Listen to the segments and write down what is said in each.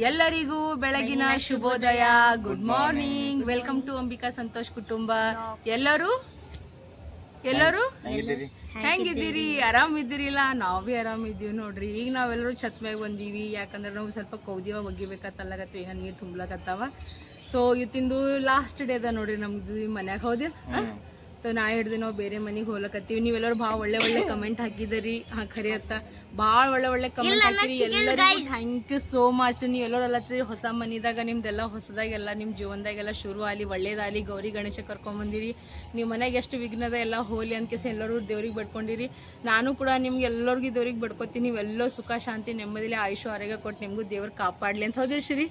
ಎಲ್ಲರಿಗೂ ಬೆಳಗಿನ ಶುಭೋದಯ. Good morning. Welcome to Ambika Santosh ಕುಟುಂಬ. ಎಲ್ಲರೂ ಹೆಂಗಿದ್ದೀರಿ? ಆರಾಮಿದ್ದೀರಿಲ್ಲ? ನಾವು ಭೀ ಆರಾಮಿದ್ದೀವಿ ನೋಡ್ರಿ. ಈಗ ನಾವೆಲ್ಲರೂ ಛತ್ ಮ್ಯಾಗ ಬಂದೀವಿ, ಯಾಕಂದ್ರೆ ನಾವು ಸ್ವಲ್ಪ ಕೌದಿವ ಒಗಿಬೇಕತ್ತಲ್ಲಗತ್ತೀವಿ, ಈಗ ನೀರು ತುಂಬಲಕತ್ತಾವ. ಸೊ ಇವತ್ತಿಂದು ಲಾಸ್ಟ್ ಡೇ ಅದ ನೋಡ್ರಿ ನಮ್ದು ಮನ್ಯಾಗ. ಹೌದಿಲ್ಲ? ಸೊ ನಾ ಹಿಡ್ದು ನಾವು ಬೇರೆ ಮನೆಗೆ ಹೋಗ್ಲಕತ್ತೀವಿ. ನೀವೆಲ್ಲರೂ ಭಾಳ ಒಳ್ಳೆ ಕಮೆಂಟ್ ಹಾಕಿದರಿ. ಖರೆ ಅತ್ತ ಭಾಳ ಒಳ್ಳೆ ಕಮೆಂಟ್ ಹಾಕಿರಿ. ಎಲ್ಲರಿಗೂ ಥ್ಯಾಂಕ್ ಯು ಸೋ ಮಚ್. ನೀವೆಲ್ಲರೂ ಅಲ್ಲತ್ತೀರಿ ಹೊಸ ಮನಿದಾಗ, ನಿಮ್ದೆಲ್ಲ ಹೊಸದಾಗೆಲ್ಲ ನಿಮ್ಮ ಜೀವನದಾಗೆಲ್ಲ ಶುರು ಆಲಿ, ಒಳ್ಳೇದಾಗಲಿ. ಗೌರಿ ಗಣೇಶ ಕರ್ಕೊಂಬಂದಿರಿ. ನೀವು ಮನೆಗೆ ಎಷ್ಟು ವಿಘ್ನದ ಎಲ್ಲ ಹೋಲಿ ಅನ್ಕೇಸಿ ಎಲ್ಲರೂ ದೇವ್ರಿಗೆ ಬಡ್ಕೊಂಡಿರಿ. ನಾನು ಕೂಡ ನಿಮ್ಗೆ ಎಲ್ಲರಿಗೂ ದೇವ್ರಿಗೆ ಬಡ್ಕೊತೀನಿ. ನೀವೆಲ್ಲೋ ಸುಖ ಶಾಂತಿ ನೆಮ್ಮದಿಲಿ ಆಯುಷು ಆರೋಗ್ಯ ಕೊಟ್ಟು ನಿಮ್ಗೂ ದೇವ್ರು ಕಾಪಾಡ್ಲಿ ಅಂತ. ಹೌದಿಲ್ಲ ಶ್ರೀ?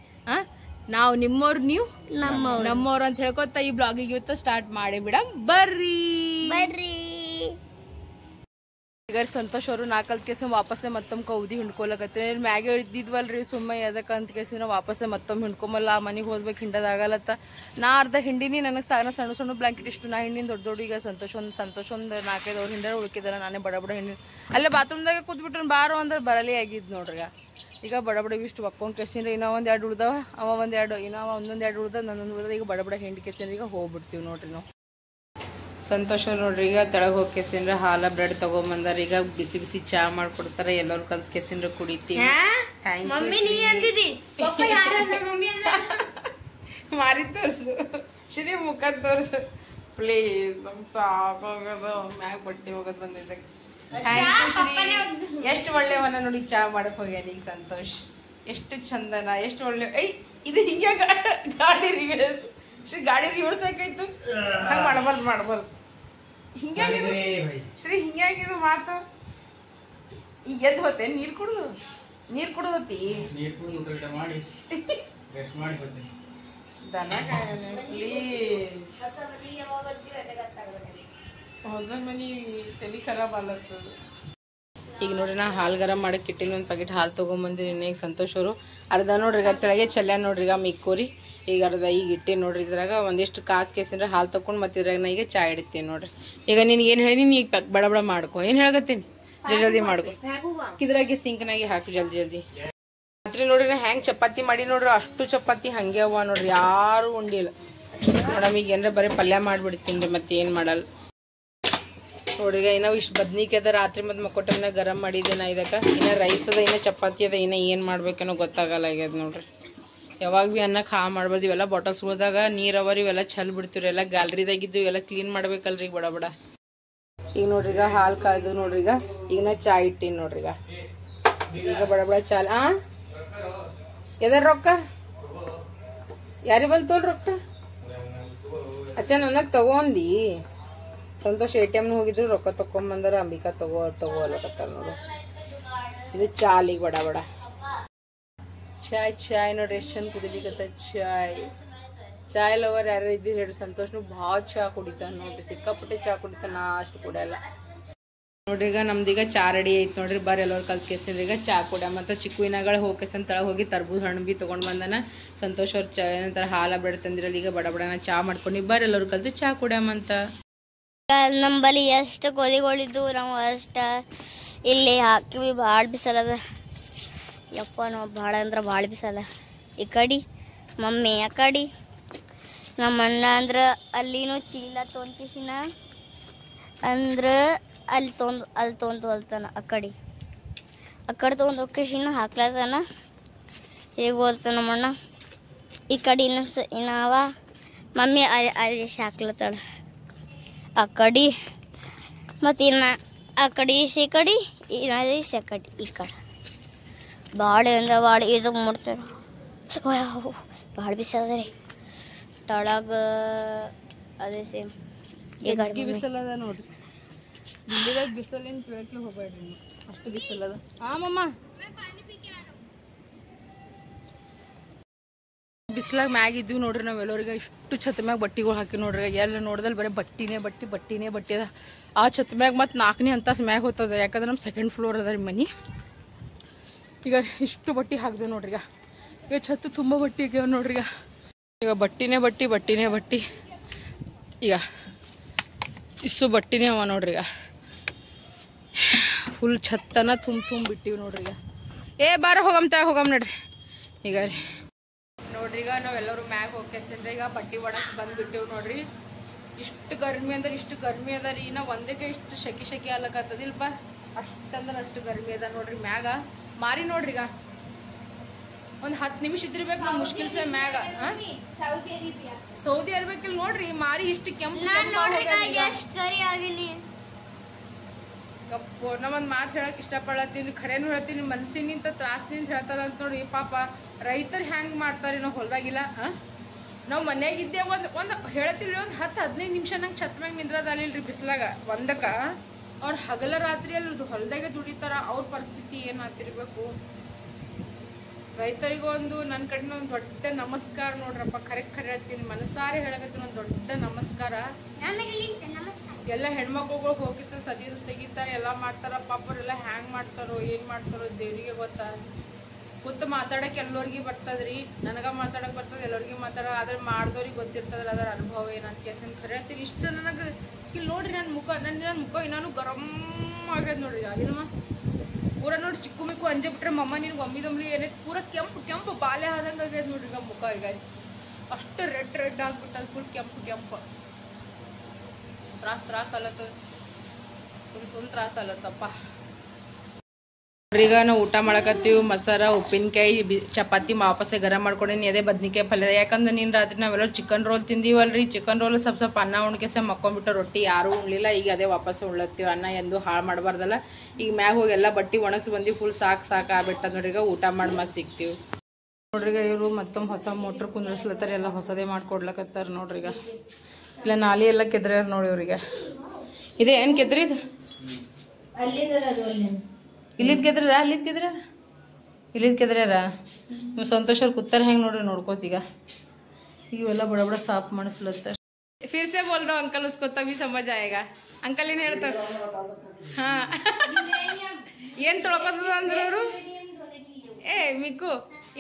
ನಾವು ನಿಮ್ಮವ್ರು, ನೀವು ನಮ್ಮವ್ರು ಅಂತ ಹೇಳ್ಕೊತ ಈ ಬ್ಲಾಗಿಗೆ ಇವತ್ತು ಸ್ಟಾರ್ಟ್ ಮಾಡಿ ಬಿಡ. ಬರ್ರಿ ಈಗ ಸಂತೋಷ್ ಅವರು ನಾಲ್ಕಲ್ದ ಕೇಸ ವಾಪಸ್ಸೆ ಮತ್ತೊಮ್ಮೆ ಕೌದಿ ಹಿಂಡ್ಕೊಲಕತ್ತೀವಿ. ಮ್ಯಾಗೆ ಇದ್ದಿದ್ವಲ್ರಿ ಸುಮ್ಮ ಅದಕ್ಕಂತ ಕೇಸಿ ನಾವು ವಾಪಸ್ಸೆ ಮತ್ತೊಮ್ಮೆ ಹಿಂಡ್ಕೊಂಬಲ್ಲ. ಮನೆಗೆ ಹೋದ್ಬೇಕು, ಹಿಂಡದಾಗಲತ್ತ. ನಾ ಅರ್ಧ ಹಿಂಡಿನಿ. ನನಗೆ ಸಣ್ಣ ಬ್ಲಾಂಕೆಟ್ ಇಷ್ಟು ನಾ ಹಿಂಡಿನ ದೊಡ್ಡ ಈಗ ಸಂತೋಷ ಒಂದು 4-5 ಅವ್ರು ಹಿಂಡಾರ ಉಳ್ಕಿದಾರ. ನಾನೇ ಬಡ ಹಿಂಡಿ ಅಲ್ಲೇ ಬಾತ್ರೂಮ್ದಾಗ ಕೂತ್ಬಿಟ್ರೆ ಬಾರೋ ಅಂದ್ರೆ ಬರಲೇ ಆಗಿದ್ ನೋಡ್ರಿ. ಈಗ ಬಡ ಇಷ್ಟು ಒಕ್ಕೊಂಡ್ ಕೆಸಿನ್ರಿ. ಇನ್ನೂ ಒಂದೆರಡು ಉಳ್ದವ, ಅವ ಒಂದೆರಡು, ಇನ್ನೂ ಒಂದೊಂದೆರಡು ಉಳ್ದ, ನನ್ನೊಂದು ಉಳ್ದ. ಈಗ ಬಡ ಹಿಂಡಿ ಕೆಸಿನ್ರಿ. ಈಗ ಹೋಗ್ಬಿಡ್ತೀವಿ ನೋಡ್ರಿ ನಾವು. ಸಂತೋಷ ನೋಡ್ರಿ ಈಗ ತೆಳಗ್ ಹೋಗಿ ಕೆಸಿನ್ರ ಹಾಲ ಬ್ರೆಡ್ ತಗೊಂಬಂದಾರ. ಈಗ ಬಿಸಿ ಬಿಸಿ ಚಾ ಮಾಡ್ಕೊಡ್ತಾರ. ಎಲ್ಲರೂ ಕಲ್ತ್ ಕೆಸಿನ್ರ ಕುಡಿತೀವಿ. ಮಾರಿ ತೋರ್ಸು ಶ್ರೀ, ಮುಖ ತೋರ್ಸು ಪ್ಲೀಸ್. ನಮ್ ಸಾಕೋಗದ ಮ್ಯಾಗ ಬಟ್ಟೆ ಹೋಗೋದ್ ಬಂದಿದ್ದ. ಎಷ್ಟು ಒಳ್ಳೆಯವನ ನೋಡಿ, ಚಾ ಮಾಡಕ್ ಹೋಗ್ಯಾನ ಈಗ ಸಂತೋಷ್. ಎಷ್ಟು ಚಂದನ, ಎಷ್ಟು ಒಳ್ಳೆ. ಇದು ಹಿಂಗ ಗಾಡಿ ರಿವರ್ಸ್. ಶ್ರೀ ಗಾಡಿ ರಿವರ್ಸ್ ಆಕಾಯ್ತು. ಹಂಗ ಮಾಡಬಾರ್ದು. ಹಿಂಗಾಗಿದು ಶ್ರೀ, ಹಿಂಗಾಗಿದು ಮಾತು. ಈಗ ಎದ್ದು ಹೋತೆ ನೀರ್ ಕುಡ್ದು ಹೋತಿ. ದನ ಹೊಸ ಮನಿ ತಲೆ ಖರಾಬ್ ಆಲತ್ತದ. ಈಗ ನೋಡ್ರಿ ನಾ ಹಾಲು ಗರಂ ಮಾಡಕ್ಕೆ ಇಟ್ಟಿನಿ. ಒಂದು ಪ್ಯಾಕೆಟ್ ಹಾಲು ತೊಗೊಂಬಂದಿರಿ. ಈಗ ಸಂತೋಷ್ ಅವರು ಅರ್ಧ ನೋಡ್ರಿ ಈಗ ತೆಳಗೆ ಚಲ್ಯ ನೋಡ್ರಿ. ಈಗ ಮಿಕ್ಕೋರಿ ಈಗ ಅರ್ಧ ಈಗ ಇಟ್ಟಿ ನೋಡ್ರಿ. ಇದ್ರಾಗ ಒಂದಿಷ್ಟು ಕಾಸು ಕೇಸಿನ್ರೆ ಹಾಲು ತೊಗೊಂಡು ಮತ್ತೆ ಇದ್ರಾಗ ನಾ ಈಗ ಚಾ ಇಡ್ತೀನಿ ನೋಡ್ರಿ. ಈಗ ನಿನ್ಗೆ ಏನು ಹೇಳಿ, ನೀನು ಈಗ ಬಡ ಮಾಡ್ಕೊ. ಏನು ಹೇಳಕತ್ತೀನಿ, ಜಲ್ದಿ ಮಾಡ್ಕೊ. ಇದ್ರಾಗೆ ಸಿಂಕ್ನಾಗೆ ಹಾಕಿ ಜಲ್ದಿ. ರಾತ್ರಿ ನೋಡ್ರಿ ನಾ ಹೆಂಗೆ ಚಪಾತಿ ಮಾಡಿ ನೋಡ್ರಿ. ಅಷ್ಟು ಚಪಾತಿ ಹಂಗೆ ಅವ ನೋಡ್ರಿ, ಯಾರು ಉಂಡಿಲ್ಲ. ಮೇಡಮ್ ಈಗ ಏನಾರ ಬರೀ ಪಲ್ಯ ಮಾಡಿಬಿಡ್ತೀನಿ ರೀ, ಮತ್ತೆ ಏನು ಮಾಡಲ್ಲ ನೋಡ್ರಿ. ಈಗ ಏನೋ ಇಷ್ಟು ಬದ್ನಿಕೆ ಅದ. ರಾತ್ರಿ ಮತ್ತು ಮಕ್ಕೊಟ್ಟನ್ನ ಗರಂ ಮಾಡಿದ್ದೆ ನಾ. ಇದಕ್ಕೆ ಇನ್ನು ರೈಸ್ ಅದ, ಇನ್ನು ಚಪಾತಿ ಅದ. ಇನ್ನು ಏನು ಮಾಡ್ಬೇಕೇನೋ ಗೊತ್ತಾಗಲ್ಲ ಆಗ್ಯದ ನೋಡ್ರಿ. ಯಾವಾಗ ಭೀ ಅನ್ನಕ್ಕೆ ಮಾಡ್ಬಾರ್ದು. ಇವೆಲ್ಲ ಬಾಟಲ್ಸ್ಗಳದಾಗ ನೀರು ಅವರಿ, ಇವೆಲ್ಲ ಚಲ್ ಬಿಡ್ತೀವ್ರಿ. ಎಲ್ಲ ಗ್ಯಾಲ್ರಿದಾಗಿದ್ದು ಇವೆಲ್ಲ ಕ್ಲೀನ್ ಮಾಡ್ಬೇಕಲ್ರಿ ಈಗ ಬಡ. ಈಗ ನೋಡ್ರಿ ಈಗ ಹಾಲು ಕಾಯ್ದು ನೋಡ್ರಿ. ಈಗ ನಾ ಚಾ ಇಟ್ಟಿನಿ ನೋಡ್ರಿ. ಈಗ ಬಡ ಚಾಲ್. ಎದಾರ ರೊಕ್ಕ ಯಾರಿ ಬಂದು ತೋಲ್ ರೊಕ್ಕ? ಅಚ್ಚ ನನಗೆ ತಗೊಂಡಿ. ಸಂತೋಷ್ ATM ಹೋಗಿದ್ರು, ರೊಕ್ಕ ತಕೊಂಬಂದಾರ. ಅಂಬಿಕಾ ತಗೋ ಅಲ್ಲಕತ್ತಾರ ನೋಡು. ಇದು ಚಾಲಿಗೆ ಬಡ ಚಾಯ್ ನೋಡ್ರಿ ಎಷ್ಟು ಚಂದ ಕುದಿಲಿಕತ್ತ. ಚಾಯ್ ಲವರ್ ಯಾರು ಇದ್ದೀರಿ ಹೇಳಿ. ಸಂತೋಷ್ನು ಭಾಳ ಚಾ ಕುಡಿತಾನ ನೋಡ್ರಿ, ಸಿಕ್ಕಾಪಟ್ಟೆ ಚಾ ಕುಡಿತಾನ. ನಾ ಅಷ್ಟು ಕುಡಿಯಲ್ಲ ನೋಡ್ರಿ. ಈಗ ನಮ್ದೀಗ ಚಾ ರೆಡಿ ಐತ್ ನೋಡ್ರಿ. ಬಾರಿ ಎಲ್ಲರೂ ಕಲ್ತ್ ಕೇಸಿದ್ರಿ. ಈಗ ಚಾ ಕುಡ ಮತ್ತು ಚಿಕ್ಕುವಿನಗಳು ಹೋಗ್ಕೆಸನ್ ತಳ ಹೋಗಿ ತರ್ಬೂಜ್ ಹಣ್ಣು ಬಿ ತೊಗೊಂಡು ಬಂದನ. ಸಂತೋಷ್ ಅವ್ರು ಚಾ ಏನಂತಾರೆ ಹಾಲ ಬ್ರೆಡ್ ತಂದಿರಲ್ಲ. ಈಗ ಬಡನ ಚಾ ಮಾಡ್ಕೊಂಡು ಬಾರಿ ಎಲ್ಲರೂ ಕಲ್ತು ಚಾ ಕುಡ್ಯಾಮಂತ. ನಮ್ಮಲ್ಲಿ ಎಷ್ಟು ಗೋಧಿಗಳಿದ್ದು ನಾವು ಅಷ್ಟು ಇಲ್ಲಿ ಹಾಕಿವಿ. ಭಾಳ ಬಿಸಲದ ಯಪ್ಪ, ನಾವು ಭಾಳ ಅಂದ್ರೆ ಭಾಳ ಬಿಸಲ. ಈ ಕಡೆ ಮಮ್ಮಿ, ಆ ಕಡೆ ನಮ್ಮ ಅಣ್ಣ ಅಂದ್ರೆ ಅಲ್ಲಿನೂ ಚೀಲ ತೊಗೊಂತಿಸಿನ ಅಂದ್ರೆ ಅಲ್ಲಿ ತೊಗೊಂಡು ಹೊಲ್ತಾನ. ಆ ಕಡೆ ತೊಗೊಂಡು ಹೋಗ್ಕೇಸಿನ ಹಾಕ್ಲತ್ತಾನ. ಹೇಗೆ ಹೋಲ್ತಾನ ನಮ್ಮಣ್ಣ. ಈ ಕಡೆ ಇನ್ನವ ಮಮ್ಮಿ ಅಲ್ಲಿ ಹಾಕ್ಲತ್ತಾಳ. ಆ ಕಡೆ ಮತ್ತು ಇನ್ನು ಆ ಕಡೆ ಈ ಕಡೆ ಈ ಕಡೆ ಭಾಳ ಅಂದ್ರೆ ಭಾಳ ಇದು ಮಾಡ್ತಾರೆ. ಭಾಳ ಬಿಸಿ ಅದ ರೀ ತಳಗ. ಅದೇ ಸೇಮ್ ಈಗ ಬಿಸಲದ ನೋಡ್ರಿ. ದಿಲ್ಲಿದಾಗ ಬಿಸಲೇನು ಕೇಳಕ್ಕೆ ಹೋಗ್ಬೇಡ್ರಿ, ಅಷ್ಟು ಬಿಸಲದ. ಮಮ್ಮ ಬಿಸಿಲಾಗ ಮ್ಯಾಗ ಇದ್ದೀವಿ ನೋಡ್ರಿ. ನಾವೆಲ್ಲರಿಗೆ ಇಷ್ಟು ಛತ್ ಮ್ಯಾಗ ಬಟ್ಟಿಗಳು ಹಾಕಿ ನೋಡ್ರಿ. ಎಲ್ಲ ನೋಡ್ದಲ್ಲಿ ಬರೀ ಬಟ್ಟಿನೇ ಅದ. ಆ ಛತ್ ಮ್ಯಾಗ ಮತ್ತು 4ನೇ ಅಂತಸ್ ಮ್ಯಾಗ ಹೋಗ್ತದ. ಯಾಕಂದ್ರೆ ನಮ್ಮ 2nd ಫ್ಲೋರ್ ಅದ ರೀ ಮನೆ. ಈಗ ಇಷ್ಟು ಬಟ್ಟೆ ಹಾಕ್ದೇವೆ ನೋಡ್ರಿ. ಈಗ ಛತ್ತು ತುಂಬ ಬಟ್ಟೆ ಆಗ್ಯಾವ ನೋಡ್ರಿ. ಈಗ ಬಟ್ಟಿನೇ ಬಟ್ಟಿ. ಈಗ ಇಷ್ಟು ಬಟ್ಟಿನೇ ಅವ ನೋಡ್ರಿ. ಈಗ ಫುಲ್ ಛತ್ತನ ತುಂಬ ಬಿಟ್ಟಿವಿ ನೋಡ್ರಿ. ಈಗ ಏ ಬಾರ ಹೋಗಮ್ ನಡ್ರಿ. ಈಗ ನೋಡ್ರಿ ಈಗ ನಾವೆಲ್ಲರೂ ಮ್ಯಾಗ ಹೋಗ್ಕೇಸಂದ್ರೆ ಈಗ ಬಟ್ಟೆ ಒಣಗ್ಸಿ ಬಂದ್ಬಿಟ್ಟಿವ್ ನೋಡ್ರಿ. ಇಷ್ಟು ಗರ್ಮಿ ಅಂದ್ರೆ ಇಷ್ಟು ಗರ್ಮಿ ಅದ ರೀ. ನಾ ಒಂದಕ್ಕೆ ಇಷ್ಟು ಶೆಕೆ ಆಗ್ಲಕತ್ತದಿಲ್ಪ, ಅಷ್ಟಂದ್ರೆ ಅಷ್ಟು ಗರ್ಮಿ ಅದ ನೋಡ್ರಿ. ಮ್ಯಾಗ ಮಾರಿ ನೋಡ್ರಿ ಈಗ ಒಂದು 10 ನಿಮಿಷ ಇದ್ದಿರ್ಬೇಕು ನಾವು ಮುಷ್ಕಿಲ್ಸೆ ಮ್ಯಾಗ. ಸೌದಿ ಅರೇಬಿಯಲ್ಲಿ ನೋಡ್ರಿ ಮಾರಿ ಇಷ್ಟು ಕೆಂಪು. ನಾ ಒಂದು ಮಾತು ಹೇಳಕ್ ಇಷ್ಟಪಡತ್ತೀನಿ, ಖರೇನು ಹೇಳ್ತೀನಿ, ಮನ್ಸಿನಿಂದ ತ್ರಾಸ್ನಿಂದ ಹೇಳ್ತಾರ ಅಂತ ನೋಡಿ. ಪಾಪ ರೈತರು ಹ್ಯಾಂಗ್ ಮಾಡ್ತಾರೆ ನಾವು ಹೊಲ್ದಾಗಿಲ್ಲ. ನಾವು ಮನ್ಯಾಗಿದ್ದೆ ಒಂದು ಹೇಳ್ತಿಲ್ರಿ, ಒಂದು 10-15 ನಿಮಿಷ ನಂಗೆ ಛತ್ ಮ್ಯಾಗ ನಿಂದ್ರದಲ್ಲಿಲ್ರಿ ಬಿಸ್ಲಾಗ ಒಂದಕ್ಕ. ಅವ್ರು ಹಗಲ ರಾತ್ರಿ ಅಲ್ಲಿ ಹೊಲ್ದಾಗೆ ದುಡಿತಾರ. ಅವ್ರ ಪರಿಸ್ಥಿತಿ ಏನು ಆಗ್ತಿರ್ಬೇಕು. ರೈತರಿಗೊಂದು ನನ್ನ ಕಡೆಯಿಂದ ಒಂದು ದೊಡ್ಡ ನಮಸ್ಕಾರ ನೋಡ್ರಪ್ಪ. ಖರೆ ಹೇಳ್ತೀನಿ, ಮನಸಾರೆ ಹೇಳಕತ್ತೀನಿ, ಒಂದು ದೊಡ್ಡ ನಮಸ್ಕಾರ. ಎಲ್ಲ ಹೆಣ್ಮಕ್ಳುಗಳು ಹೋಗಿ ಸದಿದು ತೆಗಿತಾರೆ, ಎಲ್ಲ ಮಾಡ್ತಾರ. ಪಾಪರೆಲ್ಲ ಹ್ಯಾಂಗ್ ಮಾಡ್ತಾರೋ ಏನು ಮಾಡ್ತಾರೋ ದೇವ್ರಿಗೆ ಗೊತ್ತಾ. ಕೂತು ಮಾತಾಡಕ್ಕೆ ಎಲ್ಲರಿಗೂ ಬರ್ತದ್ರಿ, ನನಗ ಮಾತಾಡಕ್ ಬರ್ತದ, ಎಲ್ಲರಿಗೂ ಆದ್ರೆ ಮಾಡ್ದವ್ರಿಗೆ ಗೊತ್ತಿರ್ತದ್ರ ಅದರ ಅನುಭವ ಏನಂತ ಕೇಸನ್ ಖರೆ ಹೇಳ್ತೀನಿ. ಇಷ್ಟು ನನಗೆ ಇಲ್ಲಿ ನೋಡ್ರಿ ನನ್ನ ಮುಖ ಇನ್ನೂ ಗರಂ ಆಗ್ಯದ ನೋಡ್ರಿ. ಆಗಿನಮ್ಮ ಪೂರ ನೋಡಿ ಚಿಕ್ಕು ಮಿಕ್ಕು ಅಂಜೆ ಬಿಟ್ರೆ ಮಮ್ಮ ನಿನ್ಗೆ ಒಮ್ಮಿದೊಮ್ಲಿ ಏನೈತೆ ಪೂರ ಕೆಂಪು ಬಾಲೆ ಆದಂಗೆ ಆಗ್ಯದ ನೋಡ್ರಿ ಈಗ ಮುಖ. ಈಗ ಅಷ್ಟು ರೆಡ್ ಆಗ್ಬಿಟ್ಟದ, ಫುಲ್ ಕೆಂಪು ತ್ರಾಸ ಅಲ್ಲತ್ತದ, ಸುಮ್ ತ್ರಾಸ ಅಲ್ಲತ್ತಪ್ಪ. ಈಗ ನಾವು ಊಟ ಮಾಡಕತ್ತೀವಿ. ಮಸಾಲ ಉಪ್ಪಿನಕಾಯಿ ಚಪಾತಿ ವಾಪಸ್ಸೆ ಗರಂ ಮಾಡ್ಕೊಂಡೇನಿ. ಅದೇ ಬದ್ನಿಕಾಯಿ ಪಲ್ಯ. ಯಾಕಂದ್ರೆ ನೀನು ರಾತ್ರಿ ನಾವೆಲ್ಲ ಚಿಕನ್ ರೋಲ್ ತಿಂದೀವಲ್ರಿ. ಚಿಕನ್ ರೋಲ್ ಸ್ವಲ್ಪ ಅನ್ನ ಉಣ್ಕೆಸ ಮಕ್ಕೊಂಡ್ಬಿಟ್ಟು ರೊಟ್ಟಿ ಯಾರೂ ಉಣ್ಲಿಲ್ಲ. ಈಗ ಅದೇ ವಾಪಸ್ಸು ಉಳ್ಳತ್ತೀವಿ. ಅನ್ನ ಎಂದು ಹಾಳು ಮಾಡಬಾರ್ದಲ್ಲ. ಈಗ ಮ್ಯಾಗ ಹೋಗಿ ಎಲ್ಲ ಬಟ್ಟೆ ಒಣಗಿಸಿ ಬಂದು ಫುಲ್ ಸಾಕು ಆಗ್ಬಿಟ್ಟದ ನೋಡ್ರಿ. ಈಗ ಊಟ ಮಾಡಿ ಮತ್ತೆ ಸಿಗ್ತೀವಿ ನೋಡ್ರಿಗ. ಇವರು ಮತ್ತೊಮ್ಮೆ ಹೊಸ ಮೋಟ್ರ್ ಕುಂದ್ರಸ್ಲತ್ತಾರ, ಎಲ್ಲ ಹೊಸದೇ ಮಾಡ್ಕೊಡ್ಲಕತ್ತಾರ ನೋಡ್ರಿಗ. ಇಲ್ಲ ನಾಲಿ ಎಲ್ಲ ಕೆದ್ರ್ಯಾರ ನೋಡಿ ಇವ್ರಿಗೆ. ಇದೇ ಏನು ಕೆದ್ರಿದ್? ಇಲ್ಲಿದ್ ಕೆದ್ರ್ಯಾರ ನೀವು ಸಂತೋಷ್ ಅವ್ರು ಕೂತಾರ ಹೆಂಗೆ ನೋಡ್ರಿ ನೋಡ್ಕೋತೀಗ. ಈಗ ಇವೆಲ್ಲ ಬಡ ಸಾಫ್ ಮಾಡಿಸ್ಲತ್ತಾರ. फिर से बोल दो अंकल उसको, तभी समझ आएगा. अंकल ಏನು ಹೇಳ್ತಾರೆ? ಹಾ ಏನು ತೊಳ್ಕೊತದ ಅಂದ್ರೆ ಅವರು? ಏ ಮಿಕ್ಕು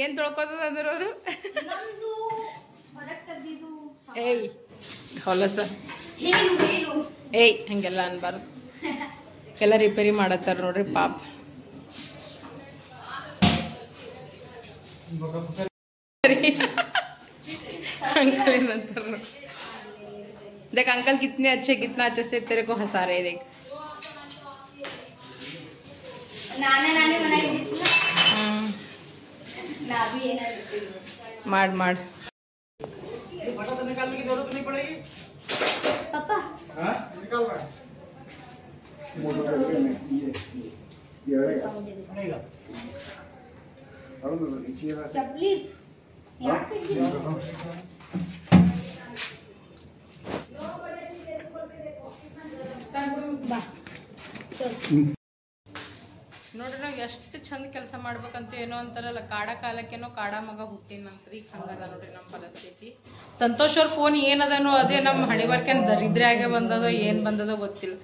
ಏನು ತೊಳ್ಕೊತದ ಅಂದ್ರೆ ಅವರು? ಏಯ್ ಹೊಲಸ, ಏಯ್ ಹಂಗೆಲ್ಲ ಅನ್ಬಾರ್ದು. ಎಲ್ಲ ರಿಪೇರಿ ಮಾಡತ್ತಾರ ನೋಡ್ರಿ ಪಾಪ. अंकल ಏನಂತಾರ? देख अंकल कितने अच्छे, कितना अच्छे से तेरे को हंसा रहे. देख माड पापा चपली ನೋಡ್ರಿ ನಾವು ಎಷ್ಟು ಚಂದ ಕೆಲಸ ಮಾಡ್ಬೇಕಂತ ಏನೋ ಅಂತಾರಲ್ಲ, ಕಾಡ ಕಾಲಕ್ಕೇನೋ ಕಾಡ ಮಗ ಹುಟ್ಟಿನಂತ್ರಿ. ಹಂಗದ ನೋಡ್ರಿ ನಮ್ಮ ಪರಿಸ್ಥಿತಿ. ಸಂತೋಷ್ ಅವ್ರ ಫೋನ್ ಏನದನೋ ಅದೇ ನಮ್ಮ ಹಣೆ ಬರ್ಕೇನು ದರಿದ್ರಾಗೆ ಬಂದದೋ ಏನು ಬಂದದೋ ಗೊತ್ತಿಲ್ಲ.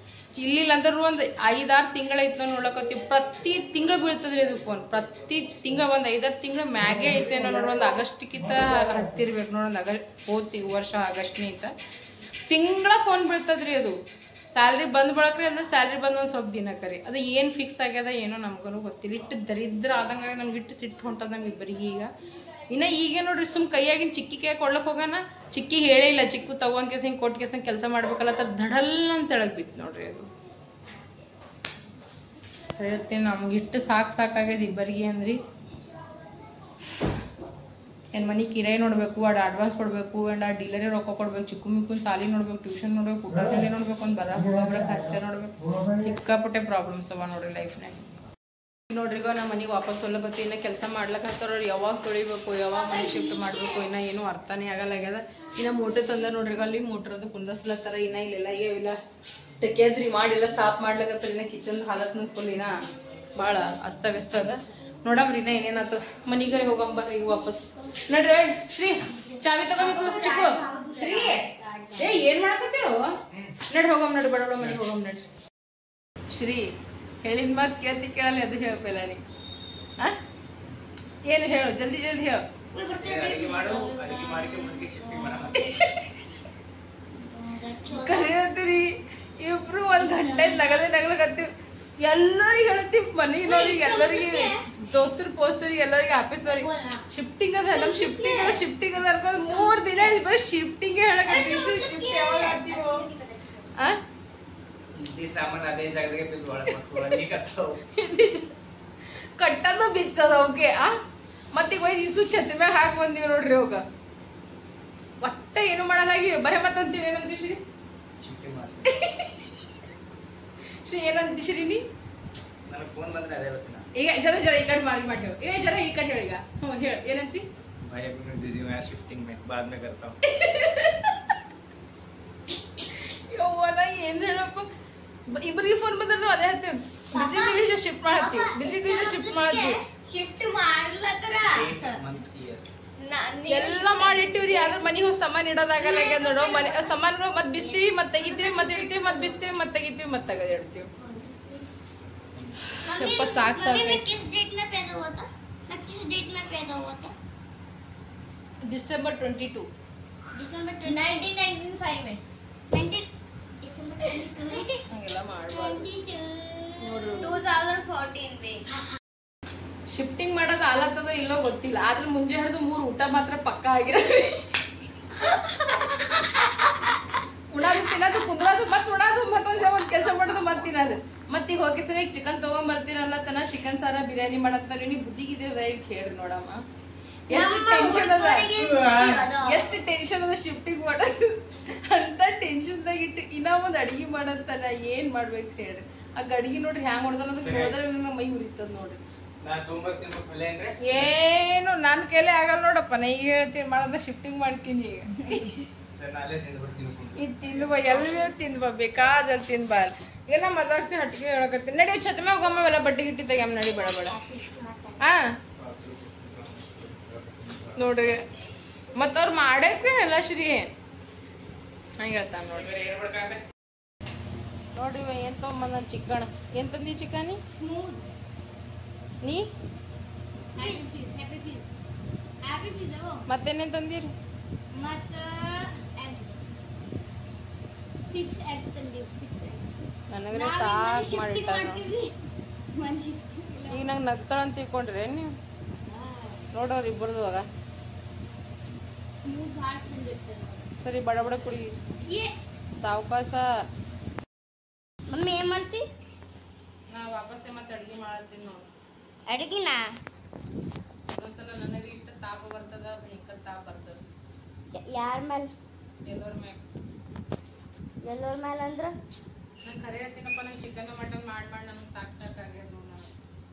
ಇಲ್ಲಿಲ್ಲ ಅಂದ್ರೆ ಒಂದು 5-6 ತಿಂಗಳೈತೆ ನಾವು ನೋಡಕತ್ತೀವಿ. ಪ್ರತಿ ತಿಂಗಳು ಬೀಳ್ತದ್ರಿ ಅದು ಫೋನ್. ಪ್ರತಿ ತಿಂಗಳು ಒಂದು 5-6 ತಿಂಗಳು ಮ್ಯಾಗೆ ಐತೇನೋ ನೋಡ್ರಿ. ಒಂದು ಆಗಸ್ಟ್ಕಿಂತ ಹತ್ತಿರ್ಬೇಕು ನೋಡಿ. ಹೋಗ್ತಿ ವರ್ಷ ಆಗಸ್ಟ್ನಿಂತ ತಿಂಗಳ ಫೋನ್ ಬೀಳ್ತದ್ರಿ ಅದು. ಸ್ಯಾಲ್ರಿ ಬಂದ್ ಬಳಕ್ರಿ ಅಂದ್ರೆ ಸ್ಯಾಲ್ರಿ ಬಂದ್ ಒಂದು ಸ್ವಲ್ಪ ದಿನಕ್ಕರಿ. ಅದು ಏನು ಫಿಕ್ಸ್ ಆಗ್ಯದ ಏನೋ ನಮ್ಗೂ ಗೊತ್ತಿಲ್ಲ. ಇಟ್ಟು ದರಿದ್ರ ಆದಂಗ ನಮ್ಗೆ ಇಟ್ಟು ಸಿಟ್ಟು ಹೊಂಟದ ನಮ್ಗೆ ಇಬ್ಬರಿಗೆ. ಈಗ ಈಗ ನೋಡ್ರಿ ಸುಮ್ ಕೈಯಾಗಿನ ಚಿಕ್ಕಿ ಕೈ ಕೊಡ್ಲಕ್ ಹೋಗೋಣ. ಚಿಕ್ಕಿ ಹೇಳೇ ಇಲ್ಲ, ಚಿಕ್ಕು ತಗೊಂಡ್ ಕೇಸ ಹಿಂಗೆ ಕೊಟ್ಟು ಕೇಸ ಕೆಲಸ ಮಾಡ್ಬೇಕಲ್ಲ ತರ ದಡಲ್ ಅಂತ ಹೇಳಕ್ ಬಿತ್ತು ನೋಡ್ರಿ. ಅದು ಹೇಳ್ತೀನಿ ನಮ್ಗೆ ಇಟ್ಟು ಸಾಕಾಗ್ಯದ ಇಬ್ಬರಿಗೆ ಅಂದ್ರಿ. ಏನು ಮನೆ ಕಿರಾಯಿ ನೋಡ್ಬೇಕು, ಅಡ್ ಅಡ್ವಾನ್ಸ್ ಕೊಡ್ಬೇಕು, ಅಂಡ್ ಆ ಡೀಲರೇ ರೊಕ್ಕ ಕೊಡ್ಬೇಕು, ಚಿಕ್ಕು ಮಿಕ್ಕುನ್ ಸಾಲಿ ನೋಡ್ಬೇಕು, ಟ್ಯೂಷನ್ ನೋಡ್ಬೇಕು, ಊಟ ತಿಂಡಿ ನೋಡ್ಬೇಕು, ಒಂದು ಬರ ಖರ್ಚ ನೋಡ್ಬೇಕು. ಸಿಕ್ಕಾಪಟ್ಟೆ ಪ್ರಾಬ್ಲಮ್ಸ್ ಅವ ನೋಡ್ರಿ ಲೈಫ್ನಾಗ. ನೋಡ್ರಿಗ ನಮ್ಮ ಮನೆಗೆ ವಾಪಸ್ ಹೊಲಗತ್ತಿ. ಇನ್ನು ಕೆಲಸ ಮಾಡ್ಲಕ್ಕಂತಾರ. ಯಾವಾಗ ತೊಳಿಬೇಕು, ಯಾವಾಗ ಮನೆ ಶಿಫ್ಟ್ ಮಾಡಬೇಕು, ಇನ್ನೂ ಏನೂ ಅರ್ಥನೇ ಆಗಲ್ಲಾಗ್ಯದ. ಇನ್ನು ಮೋಟ್ರ್ ತಂದ ನೋಡ್ರಿಗ ಅಲ್ಲಿ ಮೋಟ್ರದು ಕುಂದರ್ಸ್ಲತ್ತಾರ. ಇನ್ನು ಇಲ್ಲೆಲ್ಲ ಇಲ್ಲ ತೆಗೆದ್ರಿ ಮಾಡಿಲ್ಲ ಸಾಫ್ ಮಾಡ್ಲಕತ್ತಾರ. ಇನ್ನು ಕಿಚನ್ ಹಾಲತ್ನ ಫುಲ್ ಇನ್ನ ಭಾಳ ಅಸ್ತವ್ಯಸ್ತ ಅದ. ನೋಡಮ್ರಿ ಇನ್ನ ಏನೇನಾಗ್ತದ. ಮನಿಗರೆ ಹೋಗಂಬರ್ರಿ ಈಗ ವಾಪಸ್. ನಡ್ರಿ ಶ್ರೀ ಚಾವಿ ತಗೋಬೇಕು ಚಿಕ್ಕು. ಶ್ರೀ ಏನ್ ಮಾಡಕತ್ತೀರೋ? ನಡ್ರಿ ಹೋಗಮ್ ನಡ್ರಿ, ಬಡ ಮನೆಗೆ ಹೋಗಮ್ ನಡ್ರಿ. ಶ್ರೀ ಹೇಳಿದ ಮಾತು ಕೇಳಲ್ಲ, ಅದು ಹೇಳ್ಬೇಕಲ್ಲ ನೀ. ಏನು ಹೇಳು, ಜಲ್ದಿ ಹೇಳು. ಕರೆಯತ್ತೀರಿ ಇಬ್ರು 1 ಗಂಟೆ ನಗಲಕತ್ತೀವಿ. ಎಲ್ಲರಿಗೆ ಹೇಳ್ತೀವಿ ಮನೆಯವ್ರಿಗೆ ಎಲ್ಲರಿಗೆ ದೋಸ್ತರು ಪೋಸ್ತರಿಗೆ ಎಲ್ಲರಿಗೆ ಆಫೀಸ್ನವ್ರಿಗೆ ಶಿಫ್ಟಿಂಗ್ ಅದ ನಮ್ ಶಿಫ್ಟಿಂಗ್ ಅದ ಅನ್ಕೊಂಡ್ 3 ದಿನ ಬರೀ ಶಿಫ್ಟಿಂಗ್ ಹೇಳಕತ್ತೀವಿ ಶಿಫ್ಟ್ ಯಾವಾಗ ಆಗ್ತೀವೋ ಕಟ್ಟದ ಬಿಚ್ಚದ ಓಕೆ ಮತ್ತೀಗ ಒಯ್ದು ಇಸು ಛತ್ತಿ ಮ್ಯಾಗ ಹಾಕಿ ಬಂದಿವಿ ನೋಡ್ರಿ ಅವಾಗ ಒಟ್ಟ ಏನು ಮಾಡಲಾಗಿ ಬರೇ ಮತ್ತಂತೀವಿ ಏನಂತೀವಿ ಶ್ರೀ ಏನಂತೀವಿ ಶ್ರೀ ನೀ ಈಗ ಜರ ಈ ಕಡೆ ಮಾಡಿ ಹೇಳು ಜರ ಈ ಕಡೆ ಹೇಳಿ ಈಗ ಹೇಳ ಏನಂತಿ ಯವ್ವನ ಏನ್ ಹೇಳಪ್ಪ ಇಬ್ರಿಗೆ ಫೋನ್ ಬಂದ್ರೆ ನಾವು ಅದೇ ಹೇಳ್ತೇವೆ ಬಿಸಿ ಶಿಫ್ಟ್ ಮಾಡತ್ತೀವಿ ಶಿಫ್ಟ್ ಮಾಡ್ಲತ್ತರ ಎಲ್ಲ ಮಾಡಿಟ್ಟಿವ್ರಿ ಆದ್ರೆ ಮನಿಗೆ ಹೋಗಿ ಸಾಮಾನ್ ಇಡೋದಾಗಲ್ಲ ನೋಡು ಮನೆ ಸಾಮಾನುಗಳು ಮತ್ ಬಿಸ್ತೀವಿ ಮತ್ ತೆಗಿತೀವಿ ಮತ್ ಇಡ್ತೀವಿ ಮತ್ ಬಿಸ್ತೀವಿ ಮತ್ ತೆಗಿತೀವಿ ಮತ್ ತೆಗದ್ ಇಡ್ತೀವಿ साख किस डेट में पैदा हुआ था? मैं किस डेट में पैदा हुआ था? December 22 December 1995 में 19 December 22 ಹಂಗೆಲ್ಲ ಮಾಡಬಾರ್ದು 2014 में ಶಿಫ್ಟಿಂಗ್ ಮಾಡೋದು ಆಲತ್ತದ ಇಲ್ಲೋ ಗೊತ್ತಿಲ್ಲ ಆದ್ರೆ ಮುಂಜೆ ಹಿಡಿದು 3 ಊಟ ಮಾತ್ರ ಪಕ್ಕಾ ಆಗಿದೆ ಉಣಾದು ತಿನ್ನೋದು ಕುಂದ್ರೋದು ಮತ್ ಉಣಾದು ಮತ್ತೊಂದ್ ಕೆಲಸ ಮಾಡೋದು ಮತ್ ತಿನ್ನೋದು ಮತ್ತೀಗ ಹೋಗಿ ಸರಿ ಚಿಕನ್ ತಗೊಂಡ್ಬರ್ತೀರಲ್ಲ ಚಿಕನ್ ಸಾರ ಬಿರಿಯಾನಿ ಮಾಡತ್ತಾರ ನೀ ಬುದ್ಧಿಗಿದೆ ಹೇಳ್ರಿ ನೋಡಮ್ಮ ಎಷ್ಟು ಟೆನ್ಷನ್ ಅದ ಶಿಫ್ಟಿಂಗ್ ಮಾಡೋದು ಅಂತ ಟೆನ್ಷನ್ದಾಗ ಇಟ್ಟು ಇನ್ನ ಒಂದ್ ಅಡಿಗೆ ಮಾಡತ್ತಲ್ಲ ಏನ್ ಮಾಡ್ಬೇಕು ಹೇಳ್ರಿ ಆ ಅಡಿಗೆ ನೋಡ್ರಿ ಹ್ಯಾಂಗ್ ಹೊಡೆದ್ರ ನೋಡಿದ್ರೆ ಮೈ ಉರಿತದ ನೋಡ್ರಿ ಏನು ನನ್ ಕೈಲೇ ಆಗಲ್ಲ ನೋಡಪ್ಪ ನಾ ಈಗ ಹೇಳ್ತೀನಿ ಮಾಡೋದ ಶಿಫ್ಟಿಂಗ್ ಮಾಡ್ತೀನಿ ಈಗ ಇದು ತಿಂದು ಎಲ್ಲರೂ ತಿಂದ್ಬಾ ಬೇಕಾದಲ್ಲಿ ತಿನ್ಬಾ ಈಗ ನಾ ಮಜಾಕ್ಸಿ ಹಟ್ಟಿಗೆ ಹೇಳಕತ್ತೀನಿ ನಡಿ ಛತ್ಮೆ ಹೋಗಮ್ಮ ಎಲ್ಲ ಬಟ್ಟೆ ಗಿಟ್ಟಿ ತೆಗ್ಯಾಮ ನಡಿ ಬೇಡ ಬೇಡ ನೋಡ್ರಿ ಮತ್ತ ಅವ್ರು ಮಾಡಕ್ರಿ ಎಲ್ಲ ಶ್ರೀ ಹಂಗ ಹೇಳ್ತಾನ ನೋಡ್ರಿ ನೋಡ್ರಿ ಏನ್ ತಗೊಂಬಂದ ಚಿಕನ್ ಏನ್ ತಂದಿ ಚಿಕನ್ ಸ್ಮೂತ್ ನೀ ಹ್ಯಾಪಿ ಪೀಸ್ ಮತ್ತೇನೇನ್ ತಂದಿರಿ ಮತ್ತ 6 egg ತಂದಿವಿ 6 egg ನನಗ್ರೆ ಸಾಕ್ ಮಾಡಿಟ್ಟಾರ ಈಗ ನಂಗೆ ನಗ್ತಾಳ ಅಂತ ತಿಳ್ಕೊಂಡ್ರೆ ನೀವು ನೋಡೋರು ಇಬ್ಬರದು ಆಗ ಸರಿ ಬಡ ಬಡ ಕುಡಿ ಸಾವಕಾಶ ಮಮ್ಮಿ ಏನ್ ಮಾಡ್ತಿ ನಾ ವಾಪಸ್ಸೆ ಮತ್ತೆ ಅಡ್ಗೆ ಮಾಡತ್ತೀನಿ ನೋಡು ಅಡ್ಗಿನ ಒಂದ್ಸಲ ನನಗೆ ಇಷ್ಟ ತಾಪ ಬರ್ತದ ಭಯಂಕರ ತಾಪ ಬರ್ತದ ಯಾರ ಮೇಲೆ ಎಲ್ಲರ ಮ್ಯಾಗ ಎಲ್ಲರ ಮೇಲೆ ಅಂದ್ರ ನಾನು ಖರೆ ಹೇಳ್ತೀನಪ್ಪ ನಂಗೆ ಚಿಕನ್ ಮಟನ್ ಮಾಡಿ ನನಗೆ ಸಾಕಾಗ್ಯದ ನೋಡಿ ನಾನು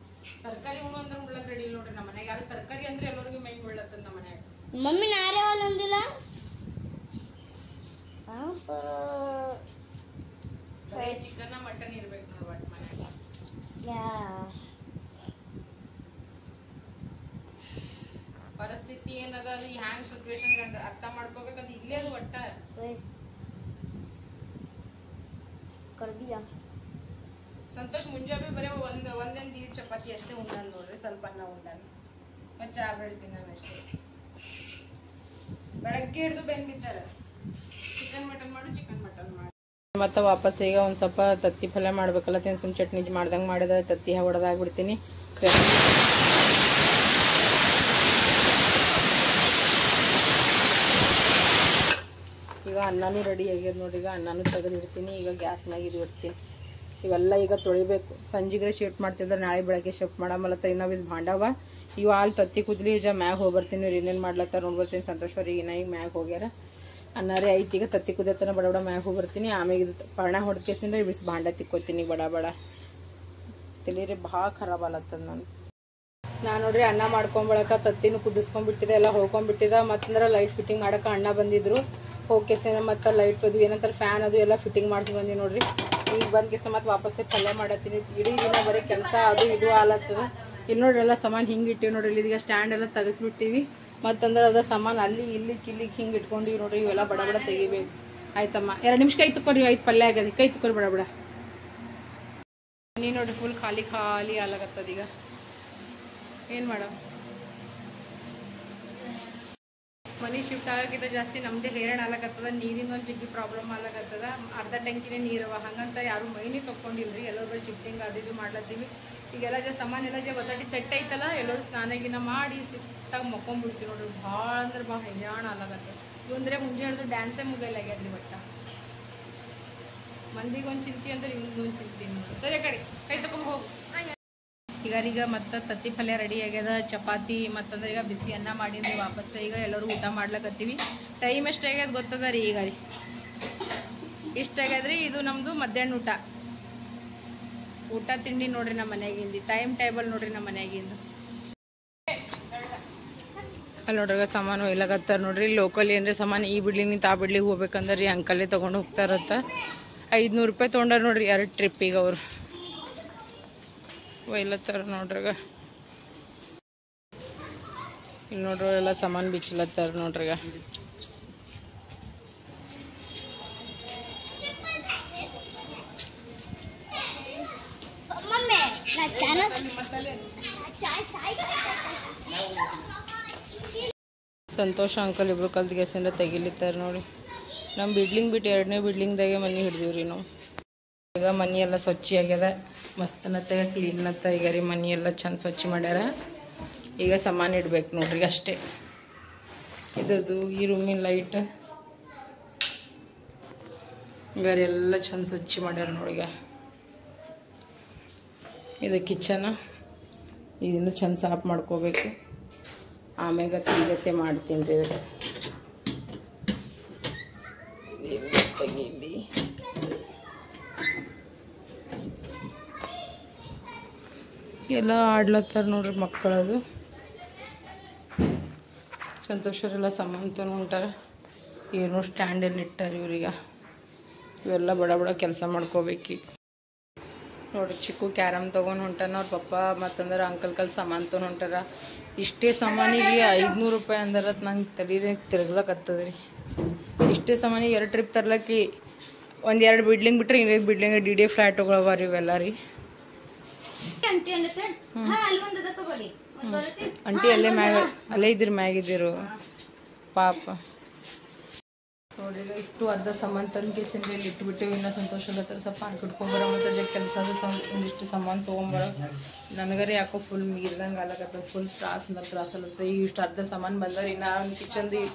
ತರಕಾರಿ ಉಣ್ಣು ಅಂದ್ರೆ ಉಳ್ಳಕ್ ರೆಡಿ ನೋಡ್ರಿ ನಮ್ಮ ಮನ್ಯಾಗ ಯಾರು ತರಕಾರಿ ಅಂದ್ರೆ ಎಲ್ಲರಿಗೂ ಮೈ ಉಳ್ಳತ್ತದ ನಮ್ಮ ಮನ್ಯಾಗ ಮಮ್ಮಿ ನಾರೇ ಅಂದಿಲ್ಲ ಚಿಕನ್ ಮಟನ್ ಇರ್ಬೇಕು ನೋಡಿ ಒಟ್ಟು ಮನ್ಯಾಗ ಪರಿಸ್ಥಿತಿ ಏನದ ಅದು ಹ್ಯಾಂಗ್ ಸಿಚುವೇಶನ್ ಅರ್ಥ ಮಾಡ್ಕೋಬೇಕು ಅದು ಇಲ್ಲೇ ಅದು ಒಟ್ಟ ಸಂತೋಷ್ ಮುಂಜಾನೆ ಬರೀ ಒಂದೇನ್ ದೀಡ್ ಚಪಾತಿ ಅಷ್ಟೇ ಉಂಡಾನ ನೋಡ್ರಿ ಸ್ವಲ್ಪ ಅನ್ನ ಉಂಡಾನ ಮತ್ತೆ ಚಾ ಬೆಳ್ತೀನಿ ನಾನು ಅಷ್ಟೇ ಬೆಳಗ್ಗೆ ಹಿಡಿದು ಬೆಂದಿದ್ದಾರೆ ಚಿಕನ್ ಮಟನ್ ಮಾಡಿ ಮತ್ತೆ ವಾಪಸ್ ಈಗ ಒಂದ್ ಸ್ವಲ್ಪ ತತ್ತಿ ಪಲ್ಯ ಮಾಡ್ಬೇಕಲ್ಲ ಸುಮ್ ಚಟ್ನಿ ಮಾಡ್ದಂಗೆ ಮಾಡಿದ್ರೆ ತತ್ತಿ ಹೊಡೆದಾಗ್ಬಿಡ್ತೀನಿ ಈಗ ಅನ್ನನೂ ರೆಡಿ ಆಗ್ಯದ ನೋಡಿ ಈಗ ಅನ್ನನೂ ತೆಗೆದಿಡ್ತೀನಿ ಈಗ ಗ್ಯಾಸ್ನಾಗ ಇದು ಇಡ್ತೀನಿ ಇವೆಲ್ಲ ಈಗ ತೊಳಿಬೇಕು ಸಂಜೆಗೆ ಶಿಫ್ಟ್ ಮಾಡ್ತಿದ್ರೆ ನಾಳೆ ಬೆಳಗ್ಗೆ ಶಿಫ್ಟ್ ಮಾಡಮಲ್ಲತ್ತ ನಾವು ಇದು ಭಾಂಡವ ಇವು ಹಾಲು ತತ್ತಿ ಕುದ್ಲಿ ಈಗ ಮ್ಯಾಗ ಹೋಗ್ಬರ್ತೀನಿ ಇವ್ರು ಏನೇನು ಮಾಡ್ಲತ್ತಾರ ನೋಡ್ಬರ್ತೀನಿ ಸಂತೋಷವ್ರಿಗೆ ಈಗ ಮ್ಯಾಗ ಹೋಗ್ಯಾರ ಅನ್ನರೇ ಐತಿ ಈಗ ತತ್ತಿ ಕುದಿಯತನ ಬಡ ಬಡ ಮ್ಯಾಗ ಹೋಗ್ಬರ್ತೀನಿ ಆಮೇಲೆ ಇದು ಪರ್ಣ ಹೊಡ್ಕೇಸಿಂದ್ರೆ ಬಿಸಿ ಭಾಂಡ ತಿಕ್ಕೋತೀನಿ ಬಡ ಬಡ ತಿಳಿರಿ ಭಾಳ ಖರಾಬ್ ಆಲತ್ತದ ನಾನು ನೋಡ್ರಿ ಅನ್ನ ಮಾಡ್ಕೊಂಬಳಕ ತತ್ತಿನೂ ಕುದಿಸ್ಕೊಂಡ್ಬಿಟ್ಟಿದೆ ಎಲ್ಲ ಹೋಗ್ಕೊಂಡ್ಬಿಟ್ಟಿದ ಮತ್ತಂದ್ರೆ ಲೈಟ್ ಫಿಟ್ಟಿಂಗ್ ಮಾಡಕ್ಕೆ ಅಣ್ಣ ಬಂದಿದ್ರು ಹೋಗ್ಕೆಸ ಮತ್ತೆ ಲೈಟ್ ಅದು ಏನಂತಾರೆ ಫ್ಯಾನ್ ಅದು ಎಲ್ಲ ಫಿಟ್ಟಿಂಗ್ ಮಾಡಿಸಿ ಬಂದಿ ನೋಡ್ರಿ ಈಗ ಬಂದ್ ಕೆಸ ಮತ್ತೆ ವಾಪಸ್ಸೇ ಪಲ್ಯ ಮಾಡತ್ತೀನಿ ಇಡೀ ದಿನ ಬರೀ ಕೆಲಸ ಅದು ಇದು ಆಲತ್ತದ ಇಲ್ಲಿ ನೋಡ್ರಿ ಎಲ್ಲ ಸಾಮಾನು ಹಿಂಗೆ ಇಟ್ಟಿವಿ ನೋಡ್ರಿ ಇದೀಗ ಸ್ಟ್ಯಾಂಡ್ ಎಲ್ಲ ತೆಗೆಸ್ಬಿಟ್ಟಿವಿ ಮತ್ತಂದ್ರೆ ಅದ ಸಾಮಾನು ಅಲ್ಲಿ ಇಲ್ಲಿ ಕಿಲ್ಲಿಗೆ ಹಿಂಗೆ ಇಟ್ಕೊಂಡಿವಿ ನೋಡ್ರಿ ಇವೆಲ್ಲ ಬಡ ಬಡ ತೆಗಿಬೇಕು ಆಯ್ತಮ್ಮ 2 ನಿಮಿಷ ಕೈ ತುಕ್ಕೋರಿ ಆಯ್ತು ಪಲ್ಯ ಆಗ್ಯದ ಕೈ ತುಕ್ಕೋರಿ ಬಡ ಬಡ ನೀ ನೋಡ್ರಿ ಫುಲ್ ಖಾಲಿ ಖಾಲಿ ಆಲಾಗತ್ತದ ಈಗ ಏನು ಮನೆ ಶಿಫ್ಟ್ ಆಗೋಕ್ಕಿಂತ ಜಾಸ್ತಿ ನಮ್ಮದೇ ಹೇರಣ ಆಗ್ಲಕತ್ತದ, ನೀರಿನ ಒಂದು ಜಗ್ಗಿ ಪ್ರಾಬ್ಲಮ್ ಆಗ್ಲಕತ್ತದ. ಅರ್ಧ ಟ್ಯಾಂಕಿನೇ ನೀರವ, ಹಂಗಂತ ಯಾರು ಮೈನಿ ತೊಗೊಂಡಿಲ್ರಿ. ಎಲ್ಲರೂ ಬರೀ ಶಿಫ್ಟಿಂಗ್ ಅದು ಇದು ಮಾಡ್ಲತ್ತೀವಿ. ಈಗೆಲ್ಲ ಸಾಮಾನು ಎಲ್ಲ ಒತ್ತಟಿ ಸೆಟ್ ಐತಲ್ಲ, ಎಲ್ಲರೂ ಸ್ನಾನಗಿನ ಮಾಡಿ ಶಿಸ್ತಾಗಿ ಮಕ್ಕೊಂಡ್ಬಿಡ್ತೀವಿ ನೋಡ್ರಿ. ಭಾಳ ಅಂದ್ರೆ ಭಾಳ ಹೈರಾಣ ಆಗ್ಲಕತ್ತದ. ಇವಂದ್ರೆ ಮುಂಜಾನೆ ಹಿಡಿದು ಡ್ಯಾನ್ಸೇ ಮುಗಿಯಲ್ಲ ಆಗ್ಯಾದ್ರಿ. ಒಟ್ಟ ಮಂದಿಗೆ ಒಂದು ಚಿಂತೆ ಅಂದ್ರೆ ಇನ್ನೊಂದು ಚಿಂತೆ ನೋಡಿ. ಸರಿ ಕಡೆ ಕೈ ತಗೊಂಡು ಹೋಗು. ಈಗ ಮತ್ತು ತತ್ತಿ ಪಲ್ಯ ರೆಡಿ ಆಗ್ಯದ, ಚಪಾತಿ ಮತ್ತಂದ್ರೆ ಈಗ ಬಿಸಿ ಅನ್ನ ಮಾಡಿದ್ರಿ ವಾಪಸ್. ಈಗ ಎಲ್ಲರೂ ಊಟ ಮಾಡ್ಲಕತ್ತೀವಿ. ಟೈಮ್ ಎಷ್ಟು ಆಗ್ಯದ ಗೊತ್ತದ ರೀ? ಈಗ ರೀ ಇಷ್ಟ ಆಗ್ಯದ್ರಿ. ಇದು ನಮ್ಮದು ಮಧ್ಯಾಹ್ನ ಊಟ ತಿಂಡಿ ನೋಡ್ರಿ ನಮ್ಮ ಮನೆಯಾಗಿಂದು. ಟೈಮ್ ಟೇಬಲ್ ನೋಡ್ರಿ ನಮ್ಮ ಮನೆಯಾಗಿಂದು. ಅಲ್ಲಿ ನೋಡ್ರಿ ಸಾಮಾನು ಒಯ್ಲಕತ್ತಾರ ನೋಡ್ರಿ. ಲೋಕಲ್ ಏನ್ರಿ ಸಾಮಾನು ಈ ಬಿಡ್ಲಿಂದ ಆ ಬಿಡ್ಲಿಗೆ ಹೋಗ್ಬೇಕಂದ್ರೆ ರೀ ಅಂಕಲ್ಲೇ ತೊಗೊಂಡು ಹೋಗ್ತಾರತ್ತ. 500 ರೂಪಾಯಿ ತೊಗೊಂಡಾರ ನೋಡ್ರಿ 2 ಟ್ರಿಪ್ಪಿಗೆ ಅವರು. ಒಯ್ಲತ್ತಾರ ನೋಡ್ರಿಗ. ಇಲ್ಲಿ ನೋಡ್ರಿ ಎಲ್ಲ ಸಾಮಾನು ಬಿಚ್ಚಲತ್ತಾರ ನೋಡ್ರಿಗ. ಸಂತೋಷ ಅಂಕಲ್ ಇಬ್ರು ಕಲ್ತ್ ಗ್ಯಾಸಿಂದ ತೆಗಿಲಿತ್ತಾರ ನೋಡಿ. ನಮ್ಮ ಬಿಡ್ಲಿಂಗ್ ಬಿಟ್ಟು 2ನೇ ಬಿಡ್ಲಿಂಗ್ದಾಗೆ ಮನೆ ಹಿಡ್ದೀವ್ರಿ ನಾವು. ಈಗ ಮನೆ ಎಲ್ಲ ಸ್ವಚ್ಛ ಆಗ್ಯದ, ಮಸ್ತನತ್ತ ಕ್ಲೀನತ್ತ. ಈಗ ರೀ ಮನೆ ಎಲ್ಲ ಚಂದ ಸ್ವಚ್ಛ ಮಾಡ್ಯಾರ. ಈಗ ಸಾಮಾನು ಇಡ್ಬೇಕು ನೋಡ್ರಿ ಅಷ್ಟೇ. ಇದ್ರದ್ದು ಈ ರೂಮಿನ ಲೈಟ್ ಈಗ ಎಲ್ಲ ಚಂದ ಸ್ವಚ್ಛ ಮಾಡ್ಯಾರ ನೋಡಿ. ಈಗ ಇದು ಕಿಚನ್, ಇದನ್ನು ಚಂದ ಸಾಫ್ ಮಾಡ್ಕೋಬೇಕು. ಆಮ್ಯಾಗ ಕ್ಲೀನತೆ ಮಾಡ್ತೀನಿ ರೀ. ತೆಗೀಲಿ. ಎಲ್ಲ ಆಡ್ಲತ್ತಾರ ನೋಡ್ರಿ ಮಕ್ಕಳದು. ಸಂತೋಷರೆಲ್ಲ ಸಾಮಾನು ತೊಗೊಂಡು ಹೊಂಟಾರ. ಏನೋ ಸ್ಟ್ಯಾಂಡಲ್ಲಿ ಇಟ್ಟಾರ ಇವ್ರೀಗ. ಇವೆಲ್ಲ ಬಡ ಬಡ ಕೆಲಸ ಮಾಡ್ಕೋಬೇಕು ನೋಡ್ರಿ. ಚಿಕ್ಕು ಕ್ಯಾರಮ್ ತೊಗೊಂಡು ಹೊಂಟಾನ ಅವ್ರ ಪಪ್ಪ. ಮತ್ತಂದ್ರೆ ಅಂಕಲ್ ಸಾಮಾನು ತೊಗೊಂಡು ಹೊಂಟಾರ. ಇಷ್ಟೇ ಸಾಮಾನಿಗೆ 500 ರೂಪಾಯಿ ಅಂದ್ರೆ ನಂಗೆ ತಲೀರೆ ತಿರ್ಗ್ಲಕತ್ತದ ರೀ. ಇಷ್ಟೇ ಸಾಮಾನಿಗೆ 2 ಟ್ರಿಪ್ ತರ್ಲಕ್ಕಿ. 1-2 ಬಿಡ್ಲಿಂಗ್ ಬಿಟ್ರೆ ಇನ್ನೇ ಬಿಡ್ಲಿಂಗ್ DD ಫ್ಲ್ಯಾಟ್ಗಳವ ರೀ ಇವೆಲ್ಲ ರೀ. ಅಂಟಿ ಅಲ್ಲೇ ಅಲ್ಲೇ ಇದ್ದಿರು ಮ್ಯಾಗಿದ್ದಿರು ಪಾಪ ನೋಡ್ರಿ. ಇಷ್ಟು ಅರ್ಧ ಸಾಮಾನು ತಂದು ಕೇಸಿಂದ ಇಲ್ಲಿ ಇಟ್ಬಿಟ್ಟೇವಿ. ಇನ್ನೂ ಸಂತೋಷ ಹತ್ರ ಸ್ವಲ್ಪ ಹಾಕಿಟ್ಕೊಂಬರ ಮತ್ತು ಕೆಲಸ ಒಂದಿಷ್ಟು ಸಾಮಾನು ತೊಗೊಂಬರ. ನನಗರೆ ಯಾಕೋ ಫುಲ್ ಮೀರ್ದಂಗೆ ಆಗ್ಲಕತ್ತದ. ಫುಲ್ ತ್ರಾಸಲ್ಲತ್ತ. ಈಗ ಇಷ್ಟು ಅರ್ಧ ಸಾಮಾನು ಬಂದಾರ. ಇನ್ನು